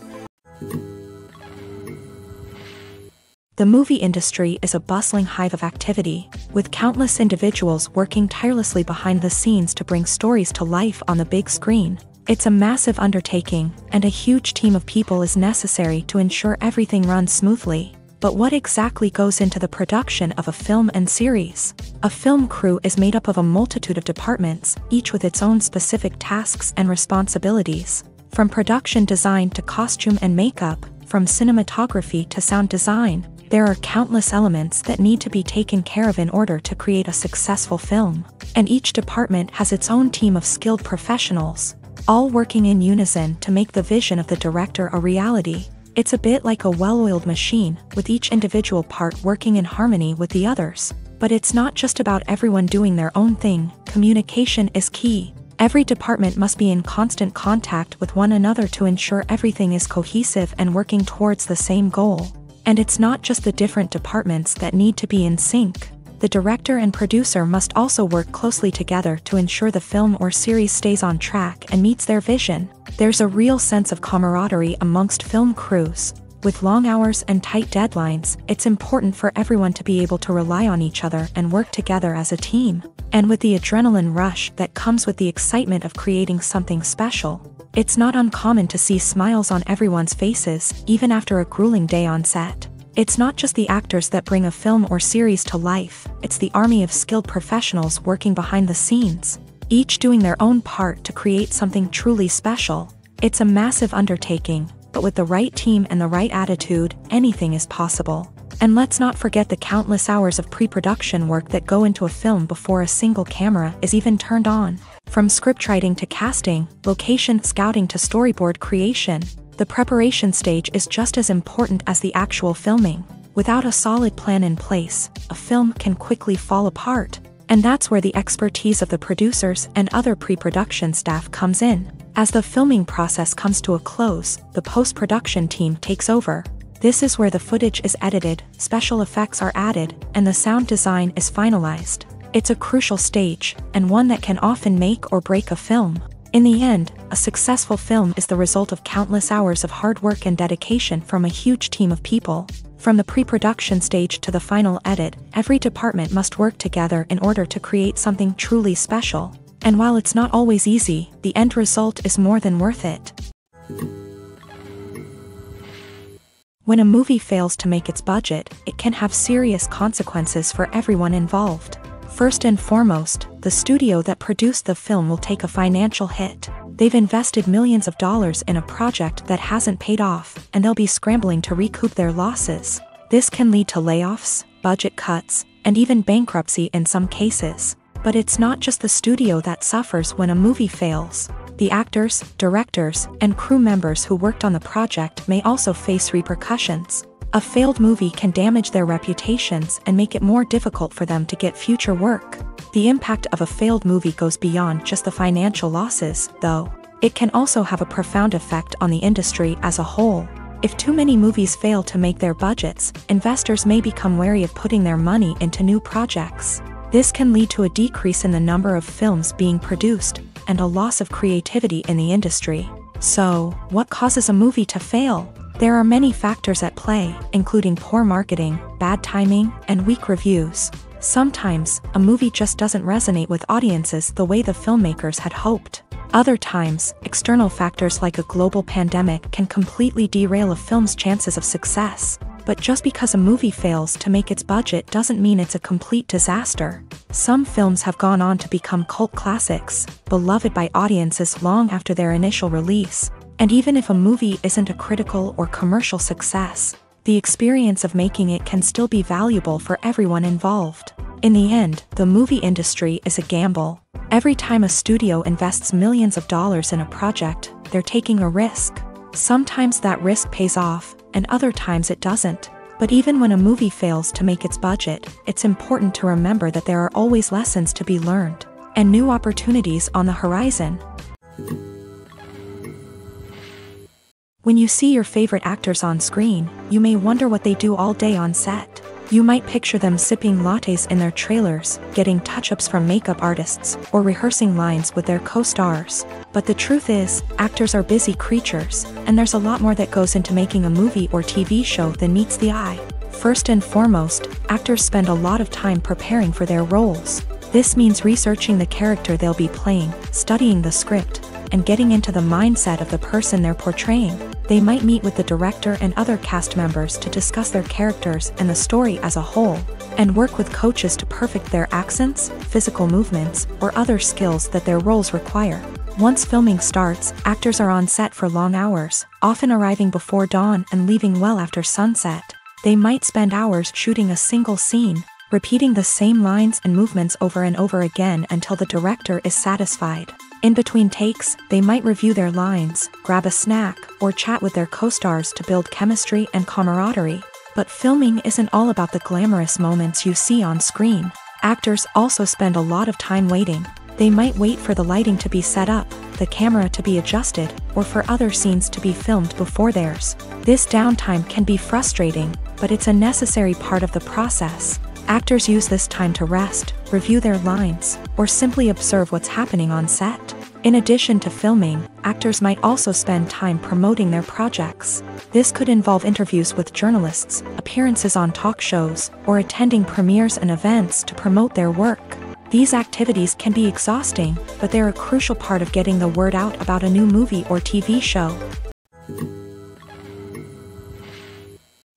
The movie industry is a bustling hive of activity, with countless individuals working tirelessly behind the scenes to bring stories to life on the big screen. It's a massive undertaking, and a huge team of people is necessary to ensure everything runs smoothly. But what exactly goes into the production of a film and series? A film crew is made up of a multitude of departments, each with its own specific tasks and responsibilities. From production design to costume and makeup, from cinematography to sound design, there are countless elements that need to be taken care of in order to create a successful film. And each department has its own team of skilled professionals, all working in unison to make the vision of the director a reality. It's a bit like a well-oiled machine, with each individual part working in harmony with the others. But it's not just about everyone doing their own thing. Communication is key. Every department must be in constant contact with one another to ensure everything is cohesive and working towards the same goal. And it's not just the different departments that need to be in sync. The director and producer must also work closely together to ensure the film or series stays on track and meets their vision. There's a real sense of camaraderie amongst film crews. With long hours and tight deadlines, it's important for everyone to be able to rely on each other and work together as a team. And with the adrenaline rush that comes with the excitement of creating something special, it's not uncommon to see smiles on everyone's faces, even after a grueling day on set. It's not just the actors that bring a film or series to life, it's the army of skilled professionals working behind the scenes, each doing their own part to create something truly special. It's a massive undertaking, but with the right team and the right attitude, anything is possible. And let's not forget the countless hours of pre-production work that go into a film before a single camera is even turned on. From scriptwriting to casting, location scouting to storyboard creation, the preparation stage is just as important as the actual filming. Without a solid plan in place, a film can quickly fall apart. And that's where the expertise of the producers and other pre-production staff comes in. As the filming process comes to a close, the post-production team takes over. This is where the footage is edited, special effects are added, and the sound design is finalized. It's a crucial stage, and one that can often make or break a film. In the end, a successful film is the result of countless hours of hard work and dedication from a huge team of people. From the pre-production stage to the final edit, every department must work together in order to create something truly special. And while it's not always easy, the end result is more than worth it. When a movie fails to make its budget, it can have serious consequences for everyone involved. First and foremost, the studio that produced the film will take a financial hit. They've invested millions of dollars in a project that hasn't paid off, and they'll be scrambling to recoup their losses. This can lead to layoffs, budget cuts, and even bankruptcy in some cases. But it's not just the studio that suffers when a movie fails. The actors, directors, and crew members who worked on the project may also face repercussions. A failed movie can damage their reputations and make it more difficult for them to get future work. The impact of a failed movie goes beyond just the financial losses, though. It can also have a profound effect on the industry as a whole. If too many movies fail to make their budgets, investors may become wary of putting their money into new projects. This can lead to a decrease in the number of films being produced, and a loss of creativity in the industry. So, what causes a movie to fail? There are many factors at play, including poor marketing, bad timing, and weak reviews. Sometimes, a movie just doesn't resonate with audiences the way the filmmakers had hoped. Other times, external factors like a global pandemic can completely derail a film's chances of success. But just because a movie fails to make its budget doesn't mean it's a complete disaster. Some films have gone on to become cult classics, beloved by audiences long after their initial release. And even if a movie isn't a critical or commercial success, the experience of making it can still be valuable for everyone involved. In the end, the movie industry is a gamble. Every time a studio invests millions of dollars in a project, they're taking a risk. Sometimes that risk pays off, and other times it doesn't. But even when a movie fails to make its budget, it's important to remember that there are always lessons to be learned, and new opportunities on the horizon. When you see your favorite actors on screen, you may wonder what they do all day on set. You might picture them sipping lattes in their trailers, getting touch-ups from makeup artists, or rehearsing lines with their co-stars. But the truth is, actors are busy creatures, and there's a lot more that goes into making a movie or TV show than meets the eye. First and foremost, actors spend a lot of time preparing for their roles. This means researching the character they'll be playing, studying the script, and getting into the mindset of the person they're portraying. They might meet with the director and other cast members to discuss their characters and the story as a whole, and work with coaches to perfect their accents, physical movements, or other skills that their roles require. Once filming starts, actors are on set for long hours, often arriving before dawn and leaving well after sunset. They might spend hours shooting a single scene, repeating the same lines and movements over and over again until the director is satisfied. In between takes, they might review their lines, grab a snack, or chat with their co-stars to build chemistry and camaraderie. But filming isn't all about the glamorous moments you see on screen. Actors also spend a lot of time waiting. They might wait for the lighting to be set up, the camera to be adjusted, or for other scenes to be filmed before theirs. This downtime can be frustrating, but it's a necessary part of the process. Actors use this time to rest, review their lines, or simply observe what's happening on set. In addition to filming, actors might also spend time promoting their projects. This could involve interviews with journalists, appearances on talk shows, or attending premieres and events to promote their work. These activities can be exhausting, but they're a crucial part of getting the word out about a new movie or TV show.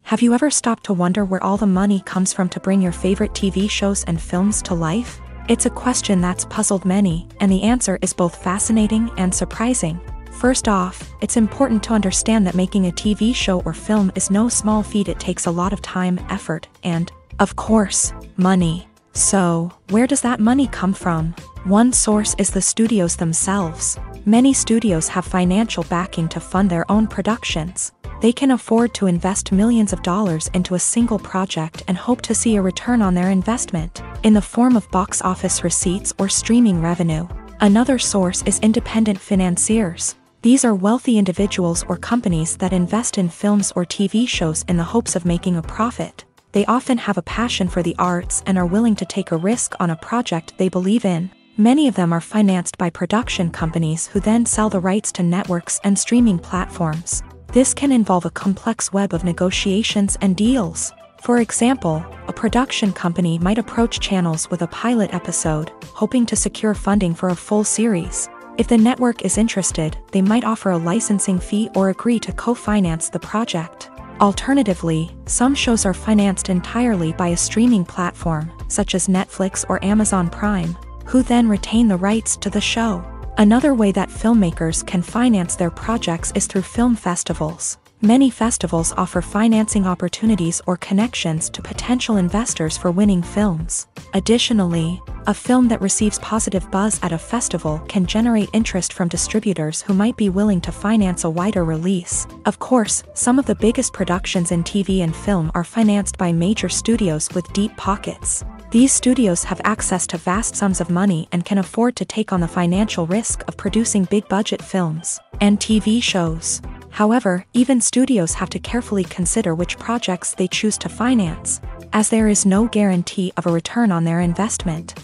Have you ever stopped to wonder where all the money comes from to bring your favorite TV shows and films to life? It's a question that's puzzled many, and the answer is both fascinating and surprising. First off, it's important to understand that making a TV show or film is no small feat. It takes a lot of time, effort, and, of course, money. So, where does that money come from? One source is the studios themselves. Many studios have financial backing to fund their own productions. They can afford to invest millions of dollars into a single project and hope to see a return on their investment, in the form of box office receipts or streaming revenue. Another source is independent financiers. These are wealthy individuals or companies that invest in films or TV shows in the hopes of making a profit. They often have a passion for the arts and are willing to take a risk on a project they believe in. Many of them are financed by production companies who then sell the rights to networks and streaming platforms. This can involve a complex web of negotiations and deals. For example, a production company might approach channels with a pilot episode, hoping to secure funding for a full series. If the network is interested, they might offer a licensing fee or agree to co-finance the project. Alternatively, some shows are financed entirely by a streaming platform, such as Netflix or Amazon Prime, who then retain the rights to the show. Another way that filmmakers can finance their projects is through film festivals. Many festivals offer financing opportunities or connections to potential investors for winning films. Additionally, a film that receives positive buzz at a festival can generate interest from distributors who might be willing to finance a wider release. Of course, some of the biggest productions in TV and film are financed by major studios with deep pockets. These studios have access to vast sums of money and can afford to take on the financial risk of producing big-budget films and TV shows. However, even studios have to carefully consider which projects they choose to finance, as there is no guarantee of a return on their investment.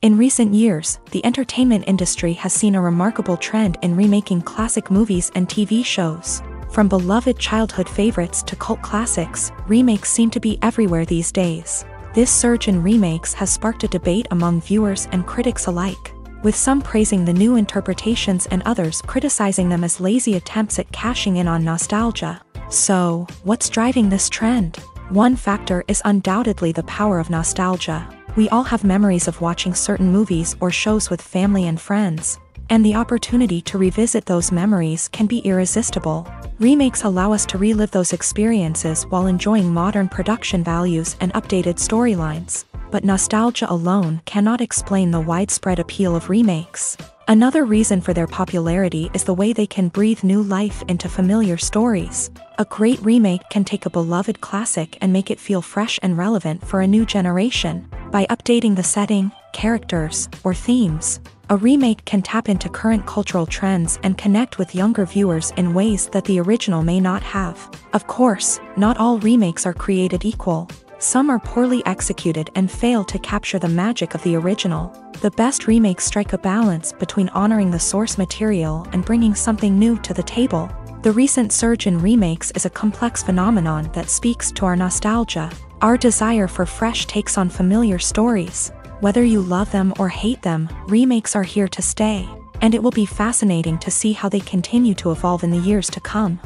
In recent years, the entertainment industry has seen a remarkable trend in remaking classic movies and TV shows. From beloved childhood favorites to cult classics, remakes seem to be everywhere these days. This surge in remakes has sparked a debate among viewers and critics alike, with some praising the new interpretations and others criticizing them as lazy attempts at cashing in on nostalgia. So, what's driving this trend? One factor is undoubtedly the power of nostalgia. We all have memories of watching certain movies or shows with family and friends, and the opportunity to revisit those memories can be irresistible. Remakes allow us to relive those experiences while enjoying modern production values and updated storylines. But nostalgia alone cannot explain the widespread appeal of remakes. Another reason for their popularity is the way they can breathe new life into familiar stories. A great remake can take a beloved classic and make it feel fresh and relevant for a new generation. By updating the setting, characters, or themes, A remake can tap into current cultural trends and connect with younger viewers in ways that the original may not have. Of course, not all remakes are created equal. Some are poorly executed and fail to capture the magic of the original. The best remakes strike a balance between honoring the source material and bringing something new to the table. The recent surge in remakes is a complex phenomenon that speaks to our nostalgia, our desire for fresh takes on familiar stories. Whether you love them or hate them, remakes are here to stay, and it will be fascinating to see how they continue to evolve in the years to come.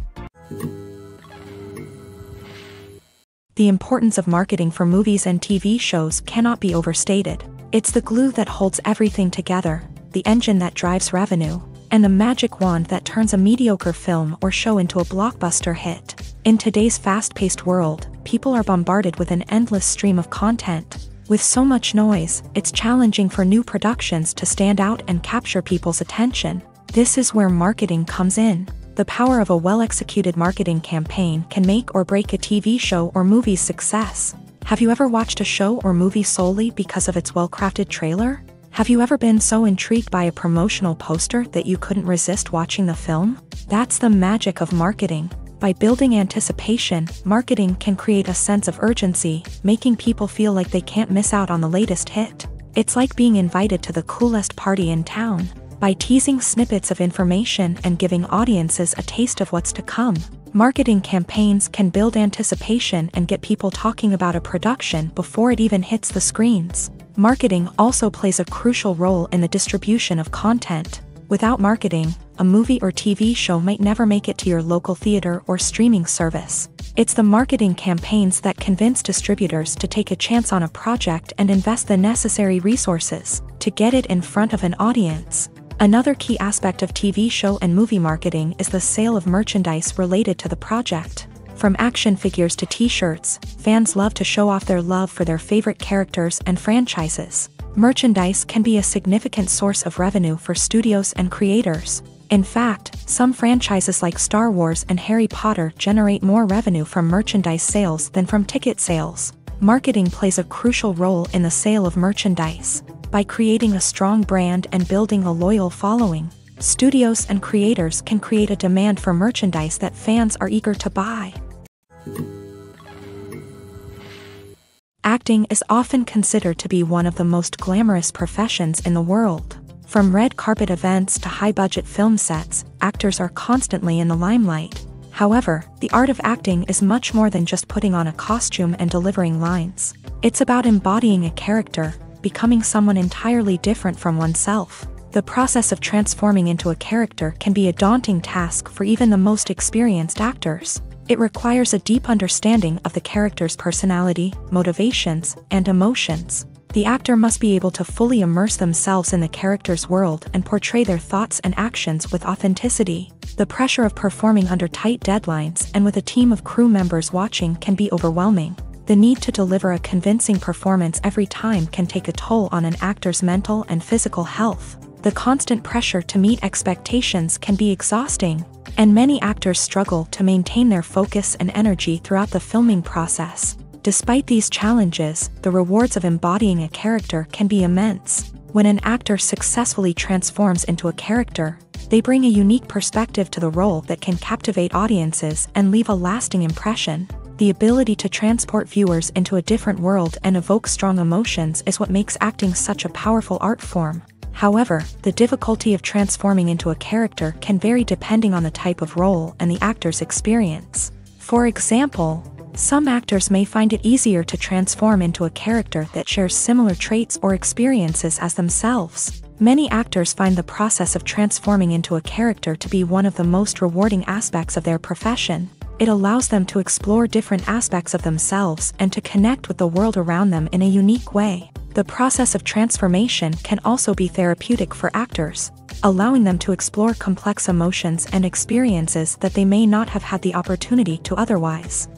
The importance of marketing for movies and TV shows cannot be overstated. It's the glue that holds everything together, the engine that drives revenue, and the magic wand that turns a mediocre film or show into a blockbuster hit. In today's fast-paced world, people are bombarded with an endless stream of content. With so much noise, it's challenging for new productions to stand out and capture people's attention. This is where marketing comes in. The power of a well-executed marketing campaign can make or break a TV show or movie's success. Have you ever watched a show or movie solely because of its well-crafted trailer? Have you ever been so intrigued by a promotional poster that you couldn't resist watching the film? That's the magic of marketing. By building anticipation, marketing can create a sense of urgency, making people feel like they can't miss out on the latest hit. It's like being invited to the coolest party in town. By teasing snippets of information and giving audiences a taste of what's to come, marketing campaigns can build anticipation and get people talking about a production before it even hits the screens. Marketing also plays a crucial role in the distribution of content. Without marketing, a movie or TV show might never make it to your local theater or streaming service. It's the marketing campaigns that convince distributors to take a chance on a project and invest the necessary resources to get it in front of an audience. Another key aspect of TV show and movie marketing is the sale of merchandise related to the project. From action figures to t-shirts, fans love to show off their love for their favorite characters and franchises. Merchandise can be a significant source of revenue for studios and creators. In fact, some franchises like Star Wars and Harry Potter generate more revenue from merchandise sales than from ticket sales. Marketing plays a crucial role in the sale of merchandise. By creating a strong brand and building a loyal following, studios and creators can create a demand for merchandise that fans are eager to buy. Acting is often considered to be one of the most glamorous professions in the world. From red carpet events to high-budget film sets, actors are constantly in the limelight. However, the art of acting is much more than just putting on a costume and delivering lines. It's about embodying a character, becoming someone entirely different from oneself. The process of transforming into a character can be a daunting task for even the most experienced actors. It requires a deep understanding of the character's personality, motivations, and emotions. The actor must be able to fully immerse themselves in the character's world and portray their thoughts and actions with authenticity. The pressure of performing under tight deadlines and with a team of crew members watching can be overwhelming. The need to deliver a convincing performance every time can take a toll on an actor's mental and physical health. The constant pressure to meet expectations can be exhausting, and many actors struggle to maintain their focus and energy throughout the filming process. Despite these challenges, the rewards of embodying a character can be immense. When an actor successfully transforms into a character, they bring a unique perspective to the role that can captivate audiences and leave a lasting impression. The ability to transport viewers into a different world and evoke strong emotions is what makes acting such a powerful art form. However, the difficulty of transforming into a character can vary depending on the type of role and the actor's experience. For example, some actors may find it easier to transform into a character that shares similar traits or experiences as themselves. Many actors find the process of transforming into a character to be one of the most rewarding aspects of their profession. It allows them to explore different aspects of themselves and to connect with the world around them in a unique way. The process of transformation can also be therapeutic for actors, allowing them to explore complex emotions and experiences that they may not have had the opportunity to otherwise.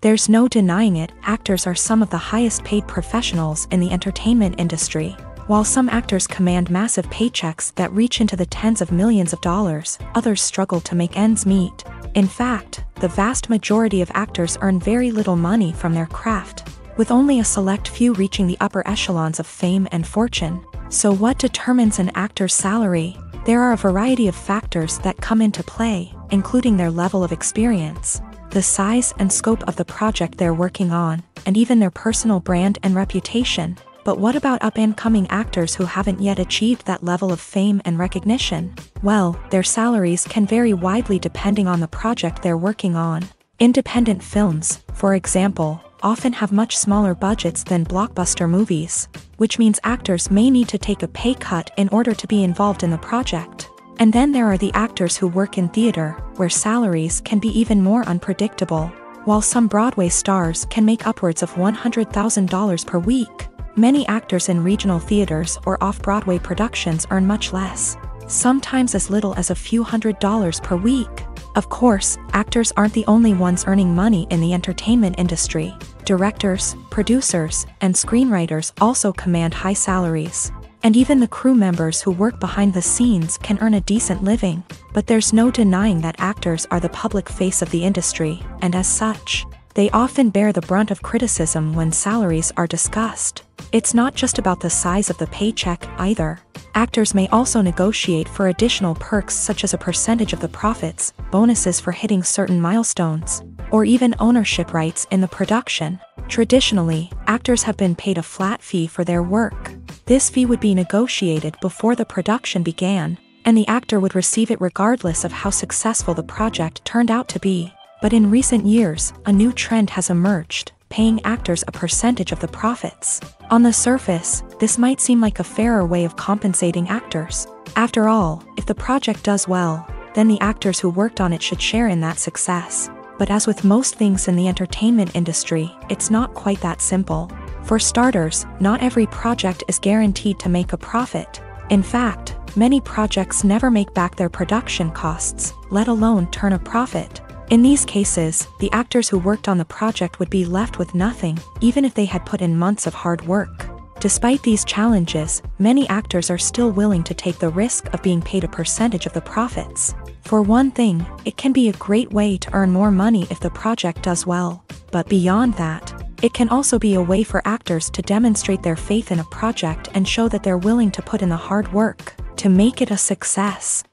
There's no denying it, actors are some of the highest paid professionals in the entertainment industry. While some actors command massive paychecks that reach into the tens of millions of dollars, others struggle to make ends meet. In fact, the vast majority of actors earn very little money from their craft. with only a select few reaching the upper echelons of fame and fortune. So what determines an actor's salary? There are a variety of factors that come into play, including their level of experience, the size and scope of the project they're working on, and even their personal brand and reputation. But what about up-and-coming actors who haven't yet achieved that level of fame and recognition? Well, their salaries can vary widely depending on the project they're working on. Independent films, for example, often have much smaller budgets than blockbuster movies, which means actors may need to take a pay cut in order to be involved in the project. And then there are the actors who work in theater, where salaries can be even more unpredictable. While some Broadway stars can make upwards of $100,000 per week, many actors in regional theaters or off-Broadway productions earn much less, sometimes as little as a few $100s per week. Of course, actors aren't the only ones earning money in the entertainment industry. Directors, producers, and screenwriters also command high salaries. And even the crew members who work behind the scenes can earn a decent living. But there's no denying that actors are the public face of the industry, and as such, they often bear the brunt of criticism when salaries are discussed. It's not just about the size of the paycheck, either. Actors may also negotiate for additional perks such as a percentage of the profits, bonuses for hitting certain milestones, or even ownership rights in the production. Traditionally, actors have been paid a flat fee for their work. This fee would be negotiated before the production began, and the actor would receive it regardless of how successful the project turned out to be. But in recent years, a new trend has emerged, paying actors a percentage of the profits. On the surface, this might seem like a fairer way of compensating actors. After all, if the project does well, then the actors who worked on it should share in that success. But as with most things in the entertainment industry, it's not quite that simple. For starters, not every project is guaranteed to make a profit. In fact, many projects never make back their production costs, let alone turn a profit. In these cases, the actors who worked on the project would be left with nothing, even if they had put in months of hard work. Despite these challenges, many actors are still willing to take the risk of being paid a percentage of the profits. For one thing, it can be a great way to earn more money if the project does well. But beyond that, it can also be a way for actors to demonstrate their faith in a project and show that they're willing to put in the hard work to make it a success.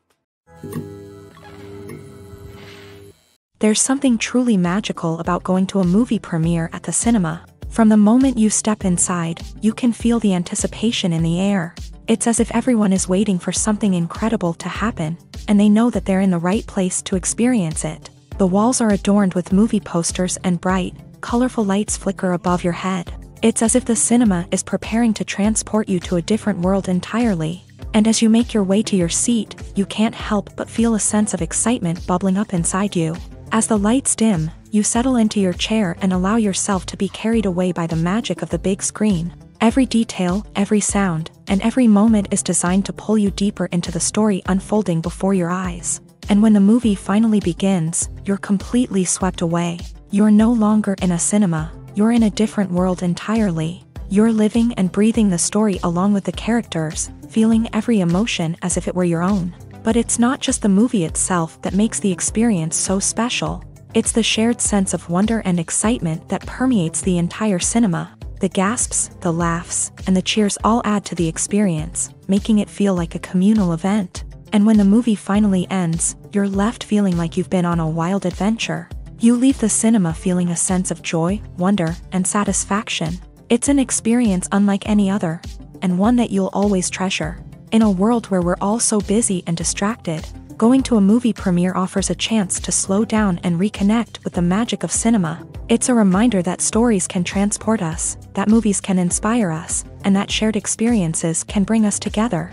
There's something truly magical about going to a movie premiere at the cinema. From the moment you step inside, you can feel the anticipation in the air. It's as if everyone is waiting for something incredible to happen, and they know that they're in the right place to experience it. The walls are adorned with movie posters and bright, colorful lights flicker above your head. It's as if the cinema is preparing to transport you to a different world entirely. And as you make your way to your seat, you can't help but feel a sense of excitement bubbling up inside you. As the lights dim, you settle into your chair and allow yourself to be carried away by the magic of the big screen. Every detail, every sound, and every moment is designed to pull you deeper into the story unfolding before your eyes. And when the movie finally begins, you're completely swept away. You're no longer in a cinema, you're in a different world entirely. You're living and breathing the story along with the characters, feeling every emotion as if it were your own. But it's not just the movie itself that makes the experience so special. It's the shared sense of wonder and excitement that permeates the entire cinema. The gasps, the laughs, and the cheers all add to the experience, making it feel like a communal event. And when the movie finally ends, you're left feeling like you've been on a wild adventure. You leave the cinema feeling a sense of joy, wonder, and satisfaction. It's an experience unlike any other, and one that you'll always treasure. In a world where we're all so busy and distracted, going to a movie premiere offers a chance to slow down and reconnect with the magic of cinema. It's a reminder that stories can transport us, that movies can inspire us, and that shared experiences can bring us together.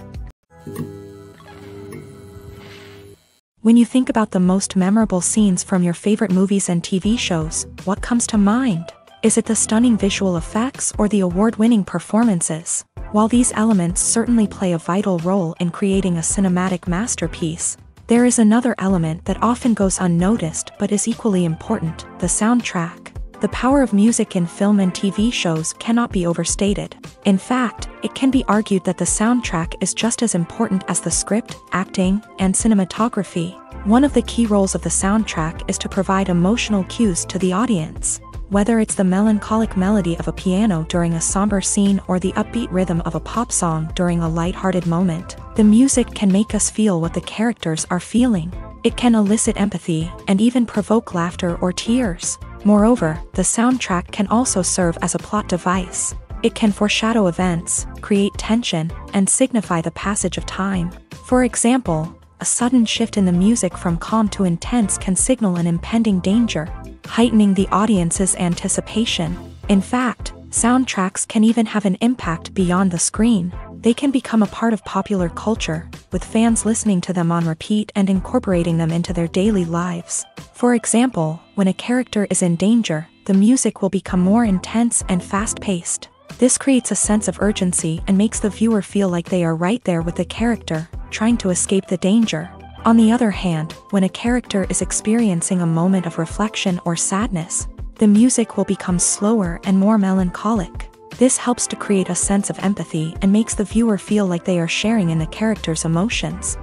When you think about the most memorable scenes from your favorite movies and TV shows, what comes to mind? Is it the stunning visual effects or the award-winning performances? While these elements certainly play a vital role in creating a cinematic masterpiece, there is another element that often goes unnoticed but is equally important: the soundtrack. The power of music in film and TV shows cannot be overstated. In fact, it can be argued that the soundtrack is just as important as the script, acting, and cinematography. One of the key roles of the soundtrack is to provide emotional cues to the audience. Whether it's the melancholic melody of a piano during a somber scene or the upbeat rhythm of a pop song during a light-hearted moment, the music can make us feel what the characters are feeling. It can elicit empathy and even provoke laughter or tears. Moreover, the soundtrack can also serve as a plot device. It can foreshadow events, create tension, and signify the passage of time. For example, a sudden shift in the music from calm to intense can signal an impending danger, heightening the audience's anticipation. In fact, soundtracks can even have an impact beyond the screen. They can become a part of popular culture, with fans listening to them on repeat and incorporating them into their daily lives. For example, when a character is in danger, the music will become more intense and fast-paced. This creates a sense of urgency and makes the viewer feel like they are right there with the character, trying to escape the danger. On the other hand, when a character is experiencing a moment of reflection or sadness, the music will become slower and more melancholic. This helps to create a sense of empathy and makes the viewer feel like they are sharing in the character's emotions.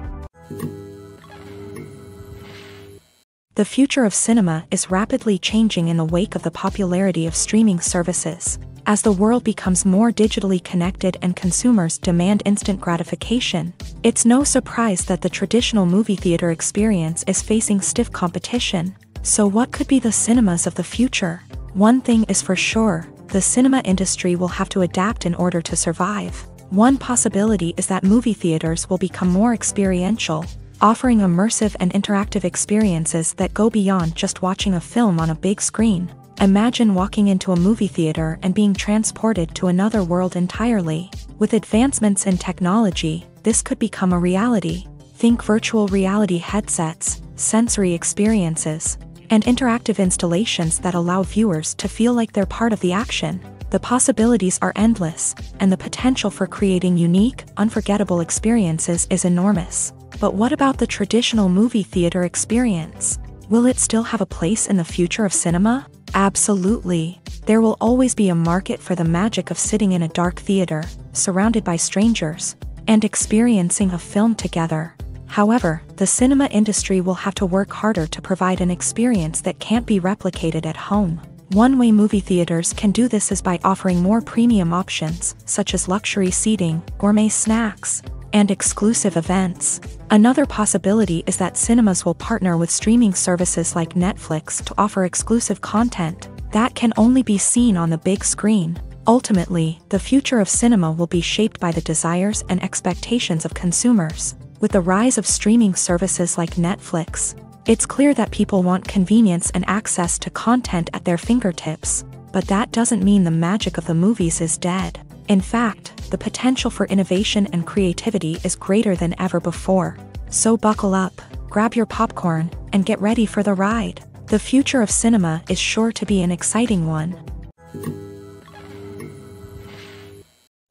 The future of cinema is rapidly changing in the wake of the popularity of streaming services. As the world becomes more digitally connected and consumers demand instant gratification, it's no surprise that the traditional movie theater experience is facing stiff competition. So what could be the cinemas of the future? One thing is for sure, the cinema industry will have to adapt in order to survive. One possibility is that movie theaters will become more experiential, offering immersive and interactive experiences that go beyond just watching a film on a big screen. Imagine walking into a movie theater and being transported to another world entirely. With advancements in technology, this could become a reality. Think virtual reality headsets, sensory experiences, and interactive installations that allow viewers to feel like they're part of the action. The possibilities are endless, and the potential for creating unique, unforgettable experiences is enormous. But what about the traditional movie theater experience? Will it still have a place in the future of cinema? Absolutely. There will always be a market for the magic of sitting in a dark theater, surrounded by strangers, and experiencing a film together. However, the cinema industry will have to work harder to provide an experience that can't be replicated at home. One way movie theaters can do this is by offering more premium options, such as luxury seating, gourmet snacks, and exclusive events. Another possibility is that cinemas will partner with streaming services like Netflix to offer exclusive content that can only be seen on the big screen. Ultimately, the future of cinema will be shaped by the desires and expectations of consumers. With the rise of streaming services like Netflix, it's clear that people want convenience and access to content at their fingertips. But that doesn't mean the magic of the movies is dead. In fact, the potential for innovation and creativity is greater than ever before. So buckle up, grab your popcorn, and get ready for the ride. The future of cinema is sure to be an exciting one.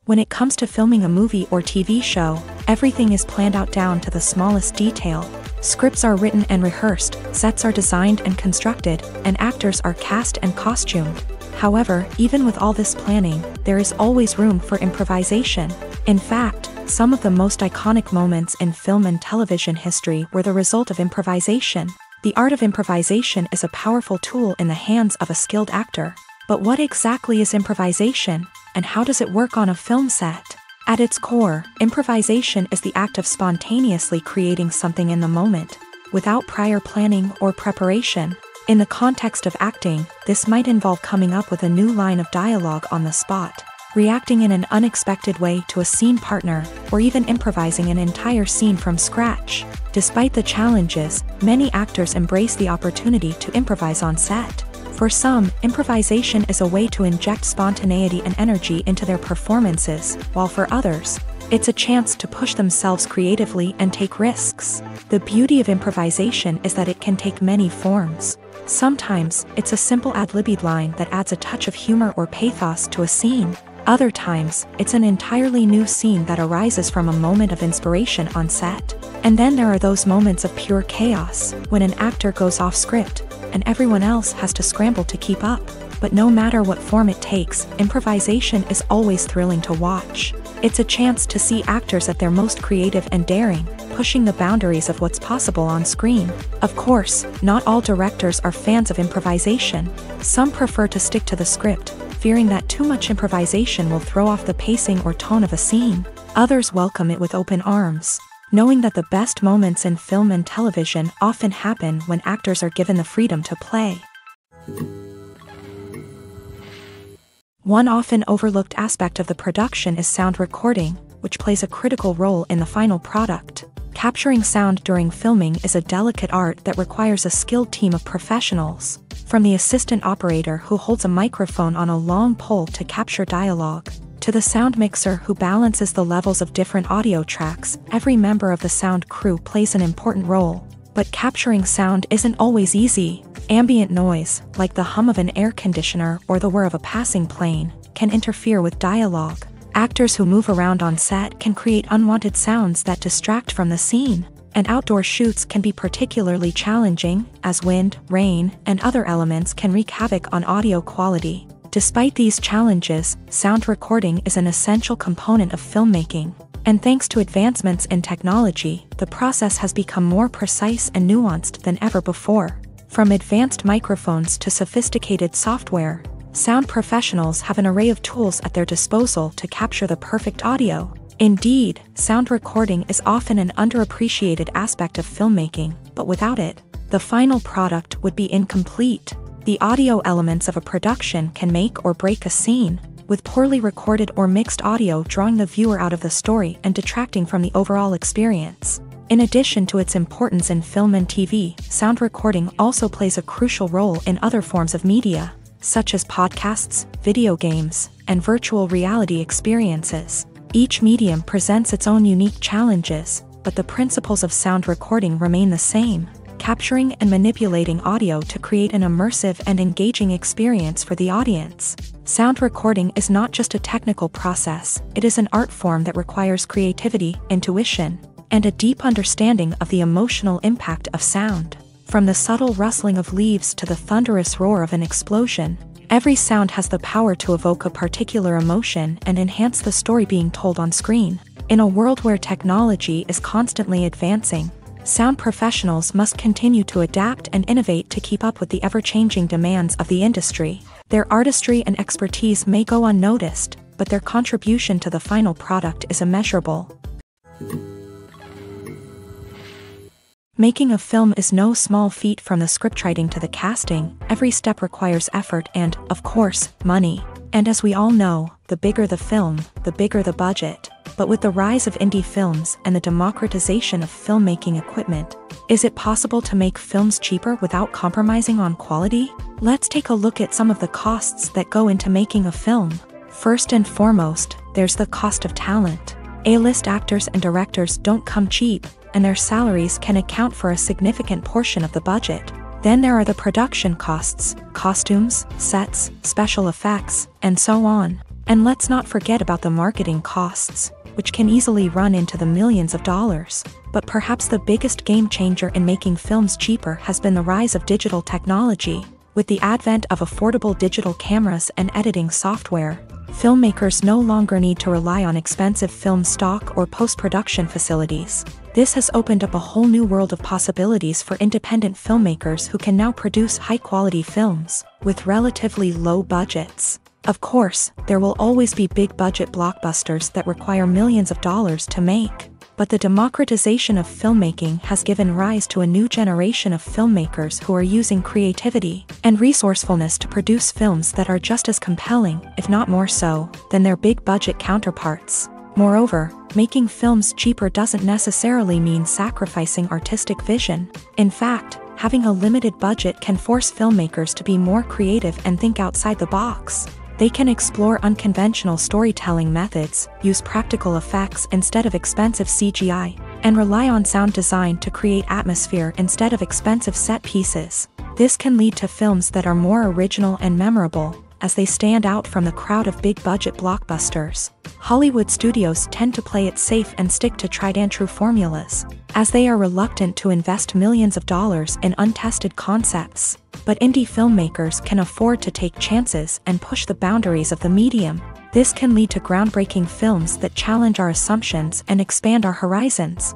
When it comes to filming a movie or TV show, everything is planned out down to the smallest detail. Scripts are written and rehearsed, sets are designed and constructed, and actors are cast and costumed. However, even with all this planning, there is always room for improvisation. In fact, some of the most iconic moments in film and television history were the result of improvisation. The art of improvisation is a powerful tool in the hands of a skilled actor. But what exactly is improvisation, and how does it work on a film set? At its core, improvisation is the act of spontaneously creating something in the moment, without prior planning or preparation. In the context of acting, this might involve coming up with a new line of dialogue on the spot, reacting in an unexpected way to a scene partner, or even improvising an entire scene from scratch. Despite the challenges, many actors embrace the opportunity to improvise on set. For some, improvisation is a way to inject spontaneity and energy into their performances, while for others, it's a chance to push themselves creatively and take risks. The beauty of improvisation is that it can take many forms. Sometimes, it's a simple ad-libbed line that adds a touch of humor or pathos to a scene. Other times, it's an entirely new scene that arises from a moment of inspiration on set. And then there are those moments of pure chaos, when an actor goes off script, and everyone else has to scramble to keep up. But no matter what form it takes, improvisation is always thrilling to watch. It's a chance to see actors at their most creative and daring, pushing the boundaries of what's possible on screen. Of course, not all directors are fans of improvisation. Some prefer to stick to the script, fearing that too much improvisation will throw off the pacing or tone of a scene. Others welcome it with open arms, knowing that the best moments in film and television often happen when actors are given the freedom to play. One often overlooked aspect of the production is sound recording, which plays a critical role in the final product. Capturing sound during filming is a delicate art that requires a skilled team of professionals. From the assistant operator who holds a microphone on a long pole to capture dialogue, to the sound mixer who balances the levels of different audio tracks, every member of the sound crew plays an important role. But capturing sound isn't always easy. Ambient noise, like the hum of an air conditioner or the whir of a passing plane, can interfere with dialogue. Actors who move around on set can create unwanted sounds that distract from the scene. And outdoor shoots can be particularly challenging, as wind, rain, and other elements can wreak havoc on audio quality. Despite these challenges, sound recording is an essential component of filmmaking. And thanks to advancements in technology, the process has become more precise and nuanced than ever before. From advanced microphones to sophisticated software, sound professionals have an array of tools at their disposal to capture the perfect audio. Indeed, sound recording is often an underappreciated aspect of filmmaking, but without it, the final product would be incomplete. The audio elements of a production can make or break a scene, with poorly recorded or mixed audio drawing the viewer out of the story and detracting from the overall experience. In addition to its importance in film and TV, sound recording also plays a crucial role in other forms of media, such as podcasts, video games, and virtual reality experiences. Each medium presents its own unique challenges, but the principles of sound recording remain the same, capturing and manipulating audio to create an immersive and engaging experience for the audience. Sound recording is not just a technical process, it is an art form that requires creativity, intuition, and a deep understanding of the emotional impact of sound. From the subtle rustling of leaves to the thunderous roar of an explosion, every sound has the power to evoke a particular emotion and enhance the story being told on screen. In a world where technology is constantly advancing, sound professionals must continue to adapt and innovate to keep up with the ever-changing demands of the industry. Their artistry and expertise may go unnoticed, but their contribution to the final product is immeasurable. Making a film is no small feat. From the scriptwriting to the casting, every step requires effort and, of course, money. And as we all know, the bigger the film, the bigger the budget. But with the rise of indie films and the democratization of filmmaking equipment, is it possible to make films cheaper without compromising on quality? Let's take a look at some of the costs that go into making a film. First and foremost, there's the cost of talent. A-list actors and directors don't come cheap, and their salaries can account for a significant portion of the budget. Then there are the production costs, costumes, sets, special effects, and so on. And let's not forget about the marketing costs, which can easily run into the millions of dollars. But perhaps the biggest game changer in making films cheaper has been the rise of digital technology. With the advent of affordable digital cameras and editing software, filmmakers no longer need to rely on expensive film stock or post-production facilities. This has opened up a whole new world of possibilities for independent filmmakers who can now produce high-quality films with relatively low budgets. Of course, there will always be big-budget blockbusters that require millions of dollars to make. But the democratization of filmmaking has given rise to a new generation of filmmakers who are using creativity and resourcefulness to produce films that are just as compelling, if not more so, than their big-budget counterparts. Moreover, making films cheaper doesn't necessarily mean sacrificing artistic vision. In fact, having a limited budget can force filmmakers to be more creative and think outside the box. They can explore unconventional storytelling methods, use practical effects instead of expensive CGI, and rely on sound design to create atmosphere instead of expensive set pieces. This can lead to films that are more original and memorable, as they stand out from the crowd of big-budget blockbusters. Hollywood studios tend to play it safe and stick to tried-and-true formulas, as they are reluctant to invest millions of dollars in untested concepts. But indie filmmakers can afford to take chances and push the boundaries of the medium. This can lead to groundbreaking films that challenge our assumptions and expand our horizons.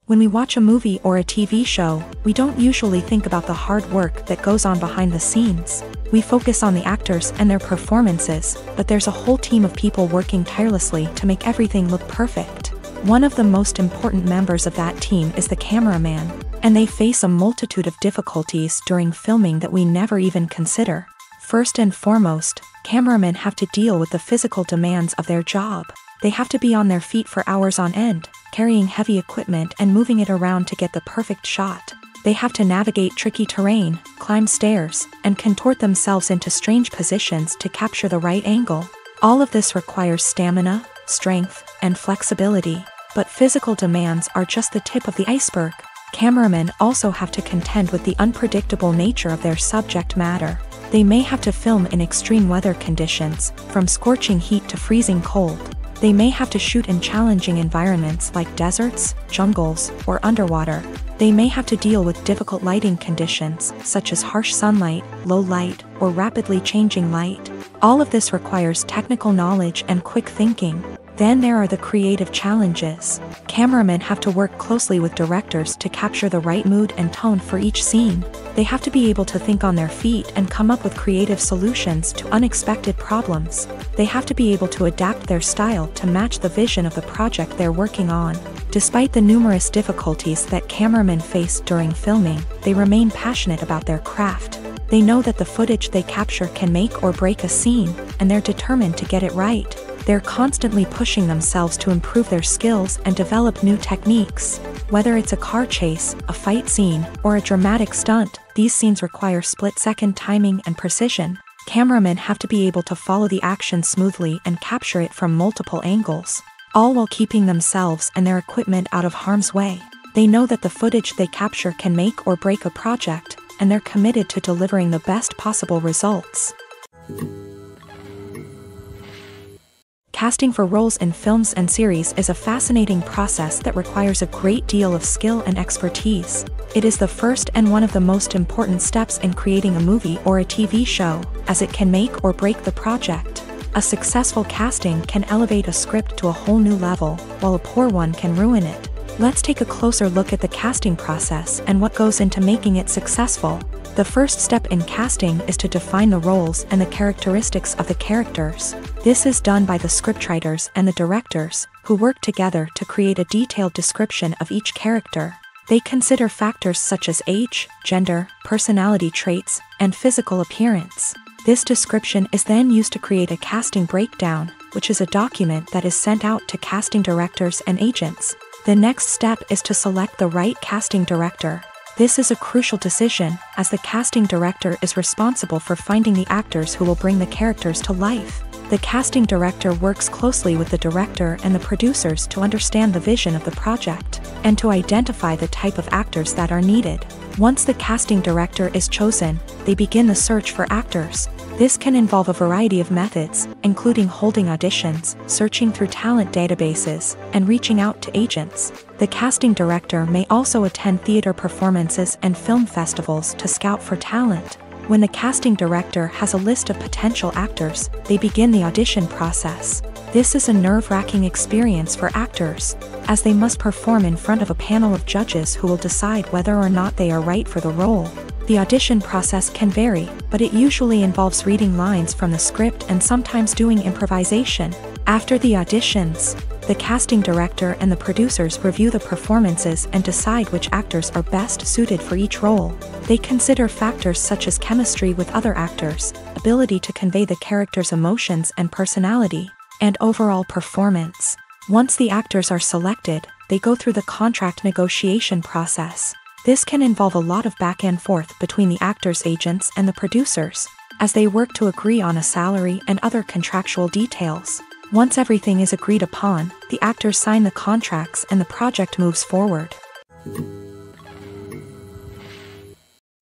When we watch a movie or a TV show, we don't usually think about the hard work that goes on behind the scenes. We focus on the actors and their performances, but there's a whole team of people working tirelessly to make everything look perfect. One of the most important members of that team is the cameraman, and they face a multitude of difficulties during filming that we never even consider. First and foremost, cameramen have to deal with the physical demands of their job. They have to be on their feet for hours on end, carrying heavy equipment and moving it around to get the perfect shot. They have to navigate tricky terrain, climb stairs, and contort themselves into strange positions to capture the right angle. All of this requires stamina, strength, and flexibility. But physical demands are just the tip of the iceberg. Cameramen also have to contend with the unpredictable nature of their subject matter. They may have to film in extreme weather conditions, from scorching heat to freezing cold. They may have to shoot in challenging environments like deserts, jungles, or underwater. They may have to deal with difficult lighting conditions, such as harsh sunlight, low light, or rapidly changing light. All of this requires technical knowledge and quick thinking. Then there are the creative challenges. Cameramen have to work closely with directors to capture the right mood and tone for each scene. They have to be able to think on their feet and come up with creative solutions to unexpected problems. They have to be able to adapt their style to match the vision of the project they're working on. Despite the numerous difficulties that cameramen face during filming, they remain passionate about their craft. They know that the footage they capture can make or break a scene, and they're determined to get it right. They're constantly pushing themselves to improve their skills and develop new techniques. Whether it's a car chase, a fight scene, or a dramatic stunt, these scenes require split-second timing and precision. Cameramen have to be able to follow the action smoothly and capture it from multiple angles, all while keeping themselves and their equipment out of harm's way. They know that the footage they capture can make or break a project, and they're committed to delivering the best possible results. Casting for roles in films and series is a fascinating process that requires a great deal of skill and expertise. It is the first and one of the most important steps in creating a movie or a TV show, as it can make or break the project. A successful casting can elevate a script to a whole new level, while a poor one can ruin it. Let's take a closer look at the casting process and what goes into making it successful. The first step in casting is to define the roles and the characteristics of the characters. This is done by the scriptwriters and the directors, who work together to create a detailed description of each character. They consider factors such as age, gender, personality traits, and physical appearance. This description is then used to create a casting breakdown, which is a document that is sent out to casting directors and agents. The next step is to select the right casting director. This is a crucial decision, as the casting director is responsible for finding the actors who will bring the characters to life. The casting director works closely with the director and the producers to understand the vision of the project, and to identify the type of actors that are needed. Once the casting director is chosen, they begin the search for actors. This can involve a variety of methods, including holding auditions, searching through talent databases, and reaching out to agents. The casting director may also attend theater performances and film festivals to scout for talent. When the casting director has a list of potential actors, they begin the audition process. This is a nerve-wracking experience for actors, as they must perform in front of a panel of judges who will decide whether or not they are right for the role. The audition process can vary, but it usually involves reading lines from the script and sometimes doing improvisation. After the auditions, the casting director and the producers review the performances and decide which actors are best suited for each role. They consider factors such as chemistry with other actors, ability to convey the character's emotions and personality, and overall performance. Once the actors are selected, they go through the contract negotiation process. This can involve a lot of back and forth between the actors' agents and the producers, as they work to agree on a salary and other contractual details. Once everything is agreed upon, the actors sign the contracts and the project moves forward.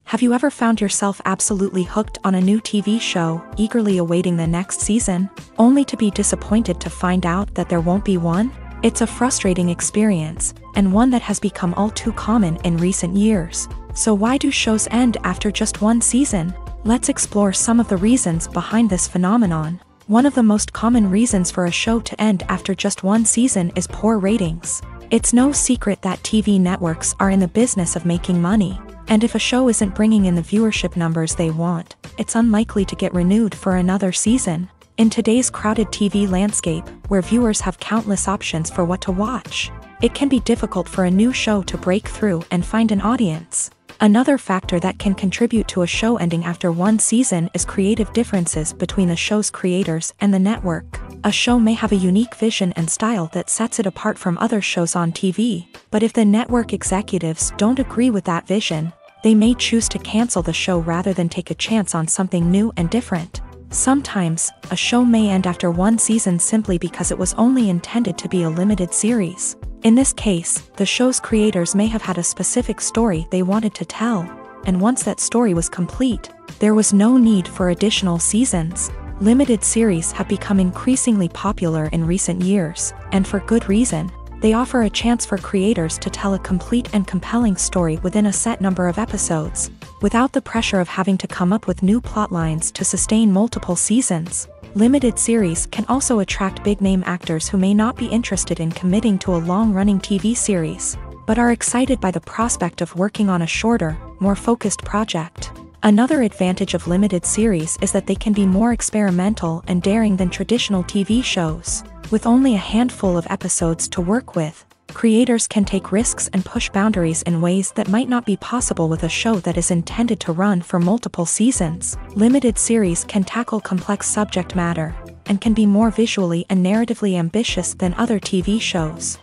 Have you ever found yourself absolutely hooked on a new TV show, eagerly awaiting the next season, only to be disappointed to find out that there won't be one? It's a frustrating experience, and one that has become all too common in recent years. So why do shows end after just one season? Let's explore some of the reasons behind this phenomenon. One of the most common reasons for a show to end after just one season is poor ratings. It's no secret that TV networks are in the business of making money, and if a show isn't bringing in the viewership numbers they want, it's unlikely to get renewed for another season. In today's crowded TV landscape, where viewers have countless options for what to watch, it can be difficult for a new show to break through and find an audience. Another factor that can contribute to a show ending after one season is creative differences between the show's creators and the network. A show may have a unique vision and style that sets it apart from other shows on TV, but if the network executives don't agree with that vision, they may choose to cancel the show rather than take a chance on something new and different. Sometimes, a show may end after one season simply because it was only intended to be a limited series. In this case, the show's creators may have had a specific story they wanted to tell, and once that story was complete, there was no need for additional seasons. Limited series have become increasingly popular in recent years, and for good reason. They offer a chance for creators to tell a complete and compelling story within a set number of episodes, without the pressure of having to come up with new plotlines to sustain multiple seasons. Limited series can also attract big-name actors who may not be interested in committing to a long-running TV series, but are excited by the prospect of working on a shorter, more focused project. Another advantage of limited series is that they can be more experimental and daring than traditional TV shows. With only a handful of episodes to work with, creators can take risks and push boundaries in ways that might not be possible with a show that is intended to run for multiple seasons. Limited series can tackle complex subject matter, and can be more visually and narratively ambitious than other TV shows.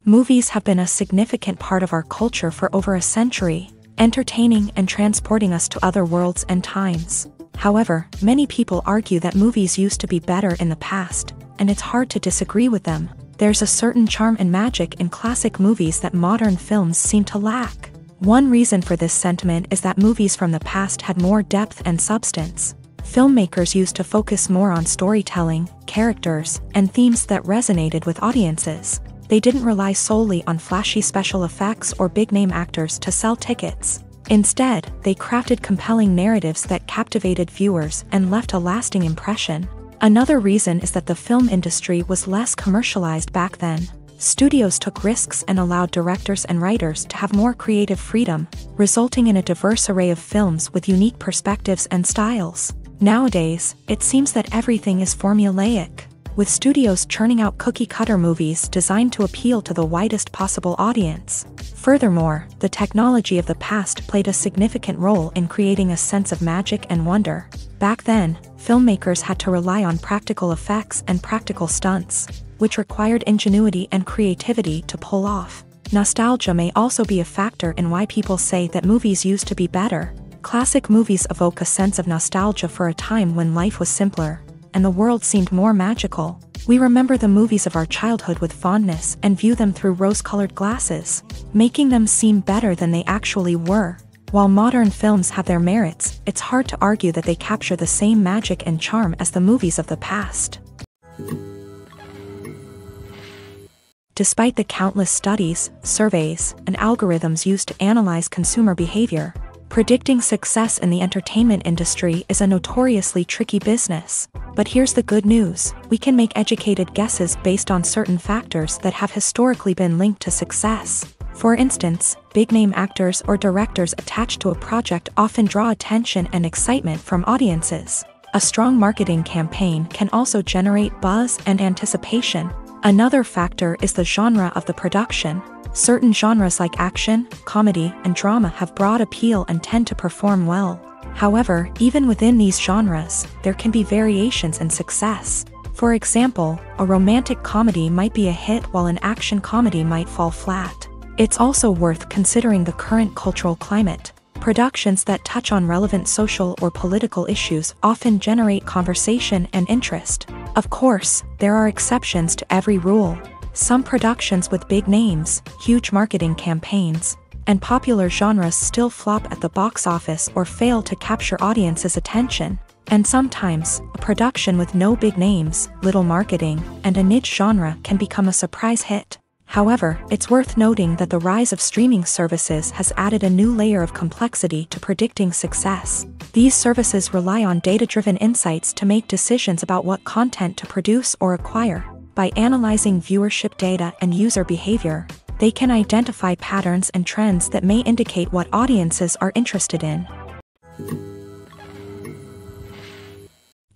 Movies have been a significant part of our culture for over a century, entertaining and transporting us to other worlds and times. However, many people argue that movies used to be better in the past, and it's hard to disagree with them. There's a certain charm and magic in classic movies that modern films seem to lack. One reason for this sentiment is that movies from the past had more depth and substance. Filmmakers used to focus more on storytelling, characters, and themes that resonated with audiences. They didn't rely solely on flashy special effects or big-name actors to sell tickets. Instead, they crafted compelling narratives that captivated viewers and left a lasting impression. Another reason is that the film industry was less commercialized back then. Studios took risks and allowed directors and writers to have more creative freedom, resulting in a diverse array of films with unique perspectives and styles. Nowadays, it seems that everything is formulaic, with studios churning out cookie-cutter movies designed to appeal to the widest possible audience. Furthermore, the technology of the past played a significant role in creating a sense of magic and wonder. Back then, filmmakers had to rely on practical effects and practical stunts, which required ingenuity and creativity to pull off. Nostalgia may also be a factor in why people say that movies used to be better. Classic movies evoke a sense of nostalgia for a time when life was simpler, and the world seemed more magical. We remember the movies of our childhood with fondness and view them through rose-colored glasses, making them seem better than they actually were. While modern films have their merits, it's hard to argue that they capture the same magic and charm as the movies of the past. Despite the countless studies, surveys, and algorithms used to analyze consumer behavior, predicting success in the entertainment industry is a notoriously tricky business. But here's the good news: we can make educated guesses based on certain factors that have historically been linked to success. For instance, big-name actors or directors attached to a project often draw attention and excitement from audiences. A strong marketing campaign can also generate buzz and anticipation. Another factor is the genre of the production. Certain genres like action, comedy, and drama have broad appeal and tend to perform well. However, even within these genres, there can be variations in success. For example, a romantic comedy might be a hit while an action comedy might fall flat. It's also worth considering the current cultural climate. Productions that touch on relevant social or political issues often generate conversation and interest. Of course, there are exceptions to every rule. Some productions with big names, huge marketing campaigns, and popular genres still flop at the box office or fail to capture audiences' attention. And sometimes, a production with no big names, little marketing, and a niche genre can become a surprise hit. However, it's worth noting that the rise of streaming services has added a new layer of complexity to predicting success. These services rely on data-driven insights to make decisions about what content to produce or acquire. By analyzing viewership data and user behavior, they can identify patterns and trends that may indicate what audiences are interested in.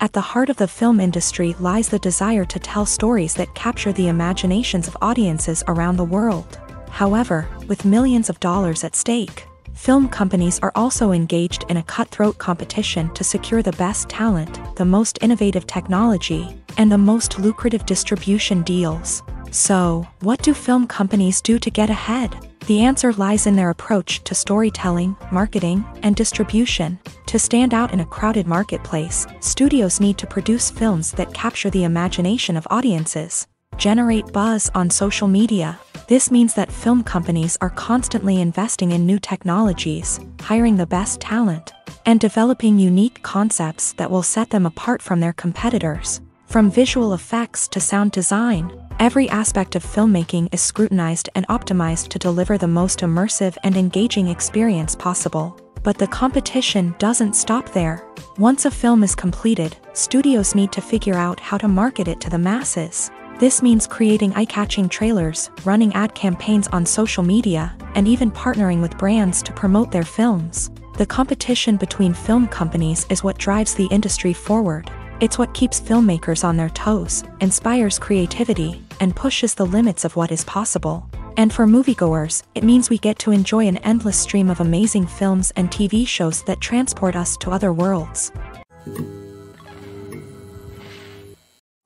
At the heart of the film industry lies the desire to tell stories that capture the imaginations of audiences around the world. However, with millions of dollars at stake, film companies are also engaged in a cutthroat competition to secure the best talent, the most innovative technology, and the most lucrative distribution deals. So, what do film companies do to get ahead? The answer lies in their approach to storytelling, marketing, and distribution. To stand out in a crowded marketplace, studios need to produce films that capture the imagination of audiences, generate buzz on social media. This means that film companies are constantly investing in new technologies, hiring the best talent, and developing unique concepts that will set them apart from their competitors. From visual effects to sound design, every aspect of filmmaking is scrutinized and optimized to deliver the most immersive and engaging experience possible. But the competition doesn't stop there. Once a film is completed, studios need to figure out how to market it to the masses. This means creating eye-catching trailers, running ad campaigns on social media, and even partnering with brands to promote their films. The competition between film companies is what drives the industry forward. It's what keeps filmmakers on their toes, inspires creativity, and pushes the limits of what is possible. And for moviegoers, it means we get to enjoy an endless stream of amazing films and TV shows that transport us to other worlds.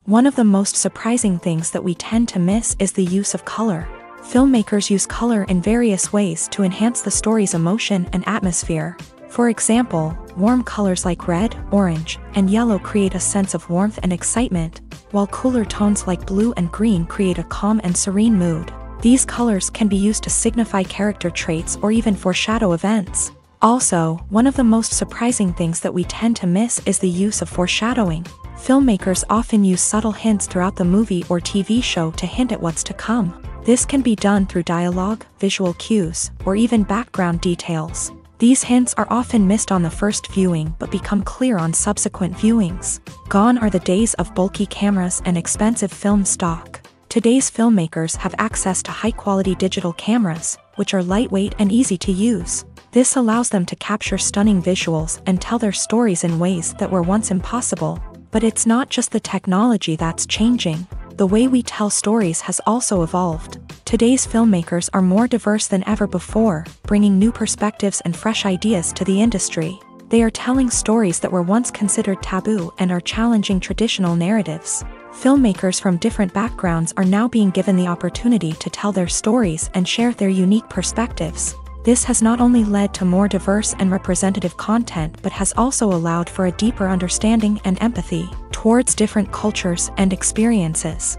One of the most surprising things that we tend to miss is the use of color. Filmmakers use color in various ways to enhance the story's emotion and atmosphere. For example, warm colors like red, orange, and yellow create a sense of warmth and excitement, while cooler tones like blue and green create a calm and serene mood. These colors can be used to signify character traits or even foreshadow events. Also, one of the most surprising things that we tend to miss is the use of foreshadowing. Filmmakers often use subtle hints throughout the movie or TV show to hint at what's to come. This can be done through dialogue, visual cues, or even background details. These hints are often missed on the first viewing but become clear on subsequent viewings. Gone are the days of bulky cameras and expensive film stock. Today's filmmakers have access to high-quality digital cameras, which are lightweight and easy to use. This allows them to capture stunning visuals and tell their stories in ways that were once impossible. But it's not just the technology that's changing. The way we tell stories has also evolved. Today's filmmakers are more diverse than ever before, bringing new perspectives and fresh ideas to the industry. They are telling stories that were once considered taboo and are challenging traditional narratives. Filmmakers from different backgrounds are now being given the opportunity to tell their stories and share their unique perspectives. This has not only led to more diverse and representative content but has also allowed for a deeper understanding and empathy towards different cultures and experiences.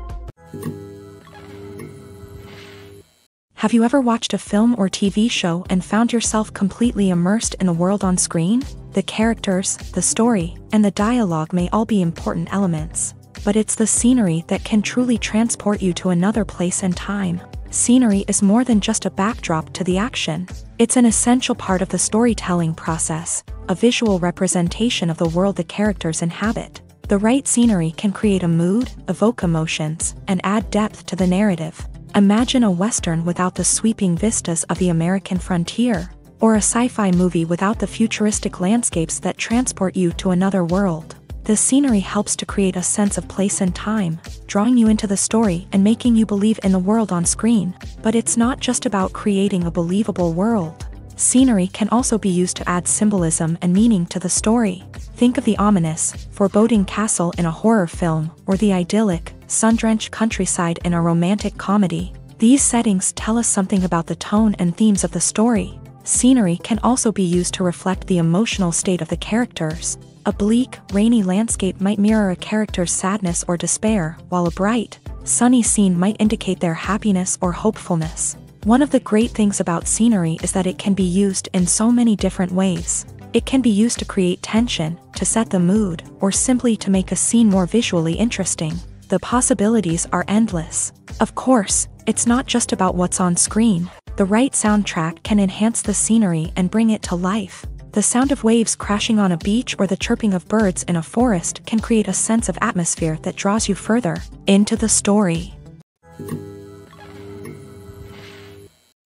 Have you ever watched a film or TV show and found yourself completely immersed in the world on screen? The characters, the story, and the dialogue may all be important elements, but it's the scenery that can truly transport you to another place and time. Scenery is more than just a backdrop to the action. It's an essential part of the storytelling process, a visual representation of the world the characters inhabit. The right scenery can create a mood, evoke emotions, and add depth to the narrative. Imagine a Western without the sweeping vistas of the American frontier, or a sci-fi movie without the futuristic landscapes that transport you to another world. The scenery helps to create a sense of place and time, drawing you into the story and making you believe in the world on screen. But it's not just about creating a believable world. Scenery can also be used to add symbolism and meaning to the story. Think of the ominous, foreboding castle in a horror film, or the idyllic, sun-drenched countryside in a romantic comedy. These settings tell us something about the tone and themes of the story. Scenery can also be used to reflect the emotional state of the characters. A bleak, rainy landscape might mirror a character's sadness or despair, while a bright, sunny scene might indicate their happiness or hopefulness. One of the great things about scenery is that it can be used in so many different ways. It can be used to create tension, to set the mood, or simply to make a scene more visually interesting. The possibilities are endless. Of course, it's not just about what's on screen. The right soundtrack can enhance the scenery and bring it to life. The sound of waves crashing on a beach or the chirping of birds in a forest can create a sense of atmosphere that draws you further into the story.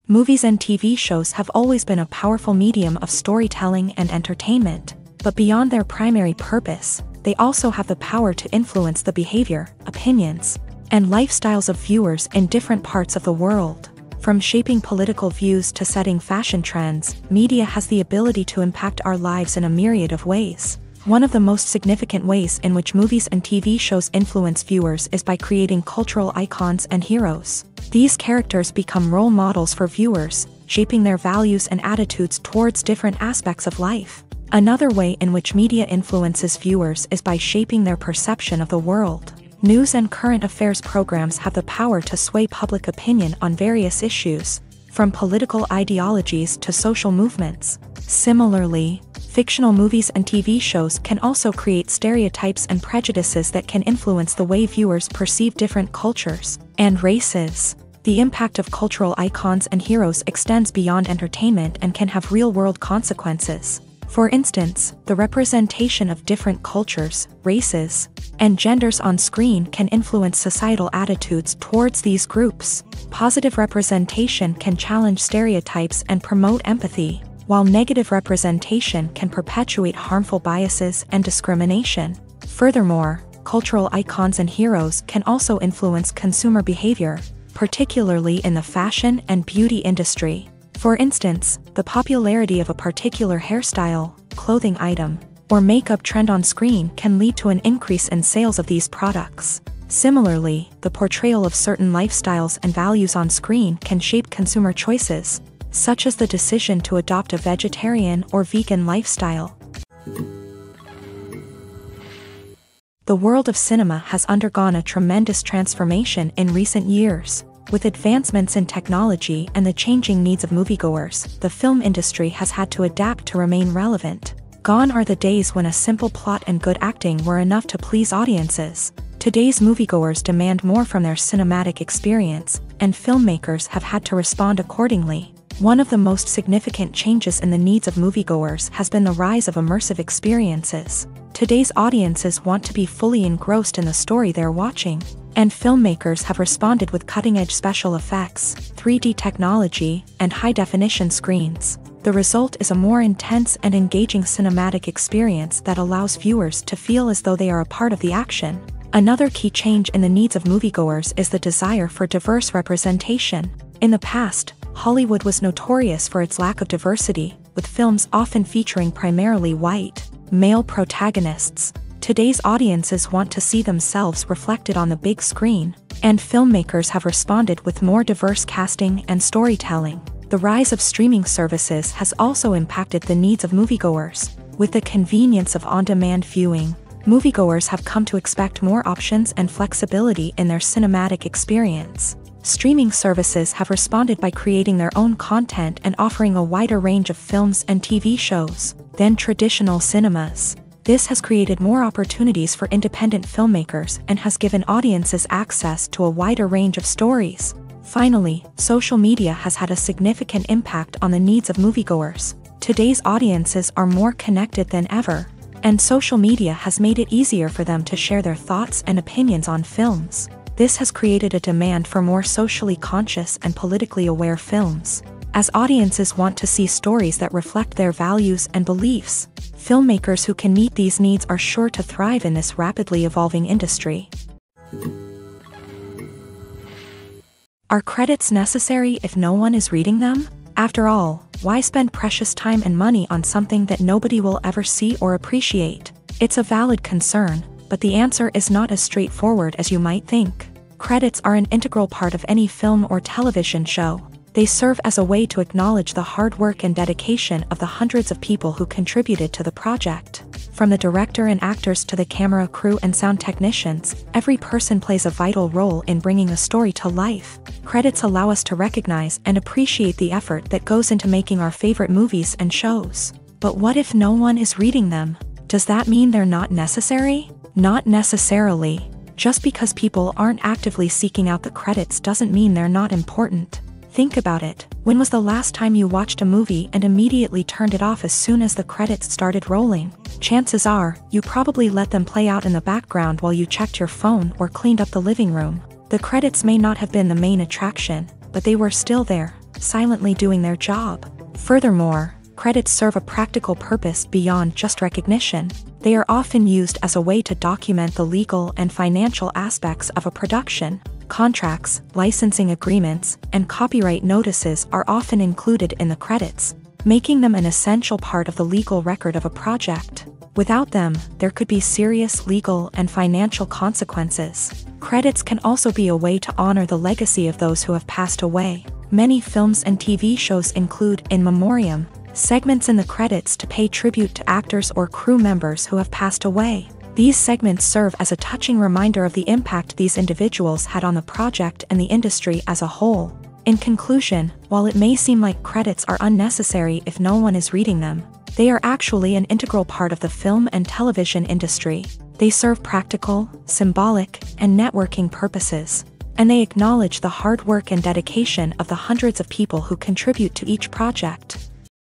Movies and TV shows have always been a powerful medium of storytelling and entertainment, but beyond their primary purpose, they also have the power to influence the behavior, opinions, and lifestyles of viewers in different parts of the world. From shaping political views to setting fashion trends, media has the ability to impact our lives in a myriad of ways. One of the most significant ways in which movies and TV shows influence viewers is by creating cultural icons and heroes. These characters become role models for viewers, shaping their values and attitudes towards different aspects of life. Another way in which media influences viewers is by shaping their perception of the world. News and current affairs programs have the power to sway public opinion on various issues, from political ideologies to social movements. Similarly, fictional movies and TV shows can also create stereotypes and prejudices that can influence the way viewers perceive different cultures and races. The impact of cultural icons and heroes extends beyond entertainment and can have real-world consequences. For instance, the representation of different cultures, races, and genders on screen can influence societal attitudes towards these groups. Positive representation can challenge stereotypes and promote empathy, while negative representation can perpetuate harmful biases and discrimination. Furthermore, cultural icons and heroes can also influence consumer behavior, particularly in the fashion and beauty industry. For instance, the popularity of a particular hairstyle, clothing item, or makeup trend on screen can lead to an increase in sales of these products. Similarly, the portrayal of certain lifestyles and values on screen can shape consumer choices, such as the decision to adopt a vegetarian or vegan lifestyle. The world of cinema has undergone a tremendous transformation in recent years. With advancements in technology and the changing needs of moviegoers, the film industry has had to adapt to remain relevant. Gone are the days when a simple plot and good acting were enough to please audiences. Today's moviegoers demand more from their cinematic experience, and filmmakers have had to respond accordingly. One of the most significant changes in the needs of moviegoers has been the rise of immersive experiences. Today's audiences want to be fully engrossed in the story they're watching, and filmmakers have responded with cutting-edge special effects, 3D technology, and high-definition screens. The result is a more intense and engaging cinematic experience that allows viewers to feel as though they are a part of the action. Another key change in the needs of moviegoers is the desire for diverse representation. In the past, Hollywood was notorious for its lack of diversity, with films often featuring primarily white, male protagonists. Today's audiences want to see themselves reflected on the big screen, and filmmakers have responded with more diverse casting and storytelling. The rise of streaming services has also impacted the needs of moviegoers. With the convenience of on-demand viewing, moviegoers have come to expect more options and flexibility in their cinematic experience. Streaming services have responded by creating their own content and offering a wider range of films and TV shows than traditional cinemas. This has created more opportunities for independent filmmakers and has given audiences access to a wider range of stories. Finally, social media has had a significant impact on the needs of moviegoers. Today's audiences are more connected than ever, and social media has made it easier for them to share their thoughts and opinions on films. This has created a demand for more socially conscious and politically aware films. As audiences want to see stories that reflect their values and beliefs, filmmakers who can meet these needs are sure to thrive in this rapidly evolving industry. Are credits necessary if no one is reading them? After all, why spend precious time and money on something that nobody will ever see or appreciate? It's a valid concern, but the answer is not as straightforward as you might think. Credits are an integral part of any film or television show. They serve as a way to acknowledge the hard work and dedication of the hundreds of people who contributed to the project. From the director and actors to the camera crew and sound technicians, every person plays a vital role in bringing a story to life. Credits allow us to recognize and appreciate the effort that goes into making our favorite movies and shows. But what if no one is reading them? Does that mean they're not necessary? Not necessarily. Just because people aren't actively seeking out the credits doesn't mean they're not important. Think about it. When was the last time you watched a movie and immediately turned it off as soon as the credits started rolling? Chances are, you probably let them play out in the background while you checked your phone or cleaned up the living room. The credits may not have been the main attraction, but they were still there, silently doing their job. Furthermore, credits serve a practical purpose beyond just recognition. They are often used as a way to document the legal and financial aspects of a production. Contracts, licensing agreements, and copyright notices are often included in the credits, making them an essential part of the legal record of a project. Without them, there could be serious legal and financial consequences. Credits can also be a way to honor the legacy of those who have passed away. Many films and TV shows include in memoriam segments in the credits to pay tribute to actors or crew members who have passed away. These segments serve as a touching reminder of the impact these individuals had on the project and the industry as a whole. In conclusion, while it may seem like credits are unnecessary if no one is reading them, they are actually an integral part of the film and television industry. They serve practical, symbolic, and networking purposes, and they acknowledge the hard work and dedication of the hundreds of people who contribute to each project.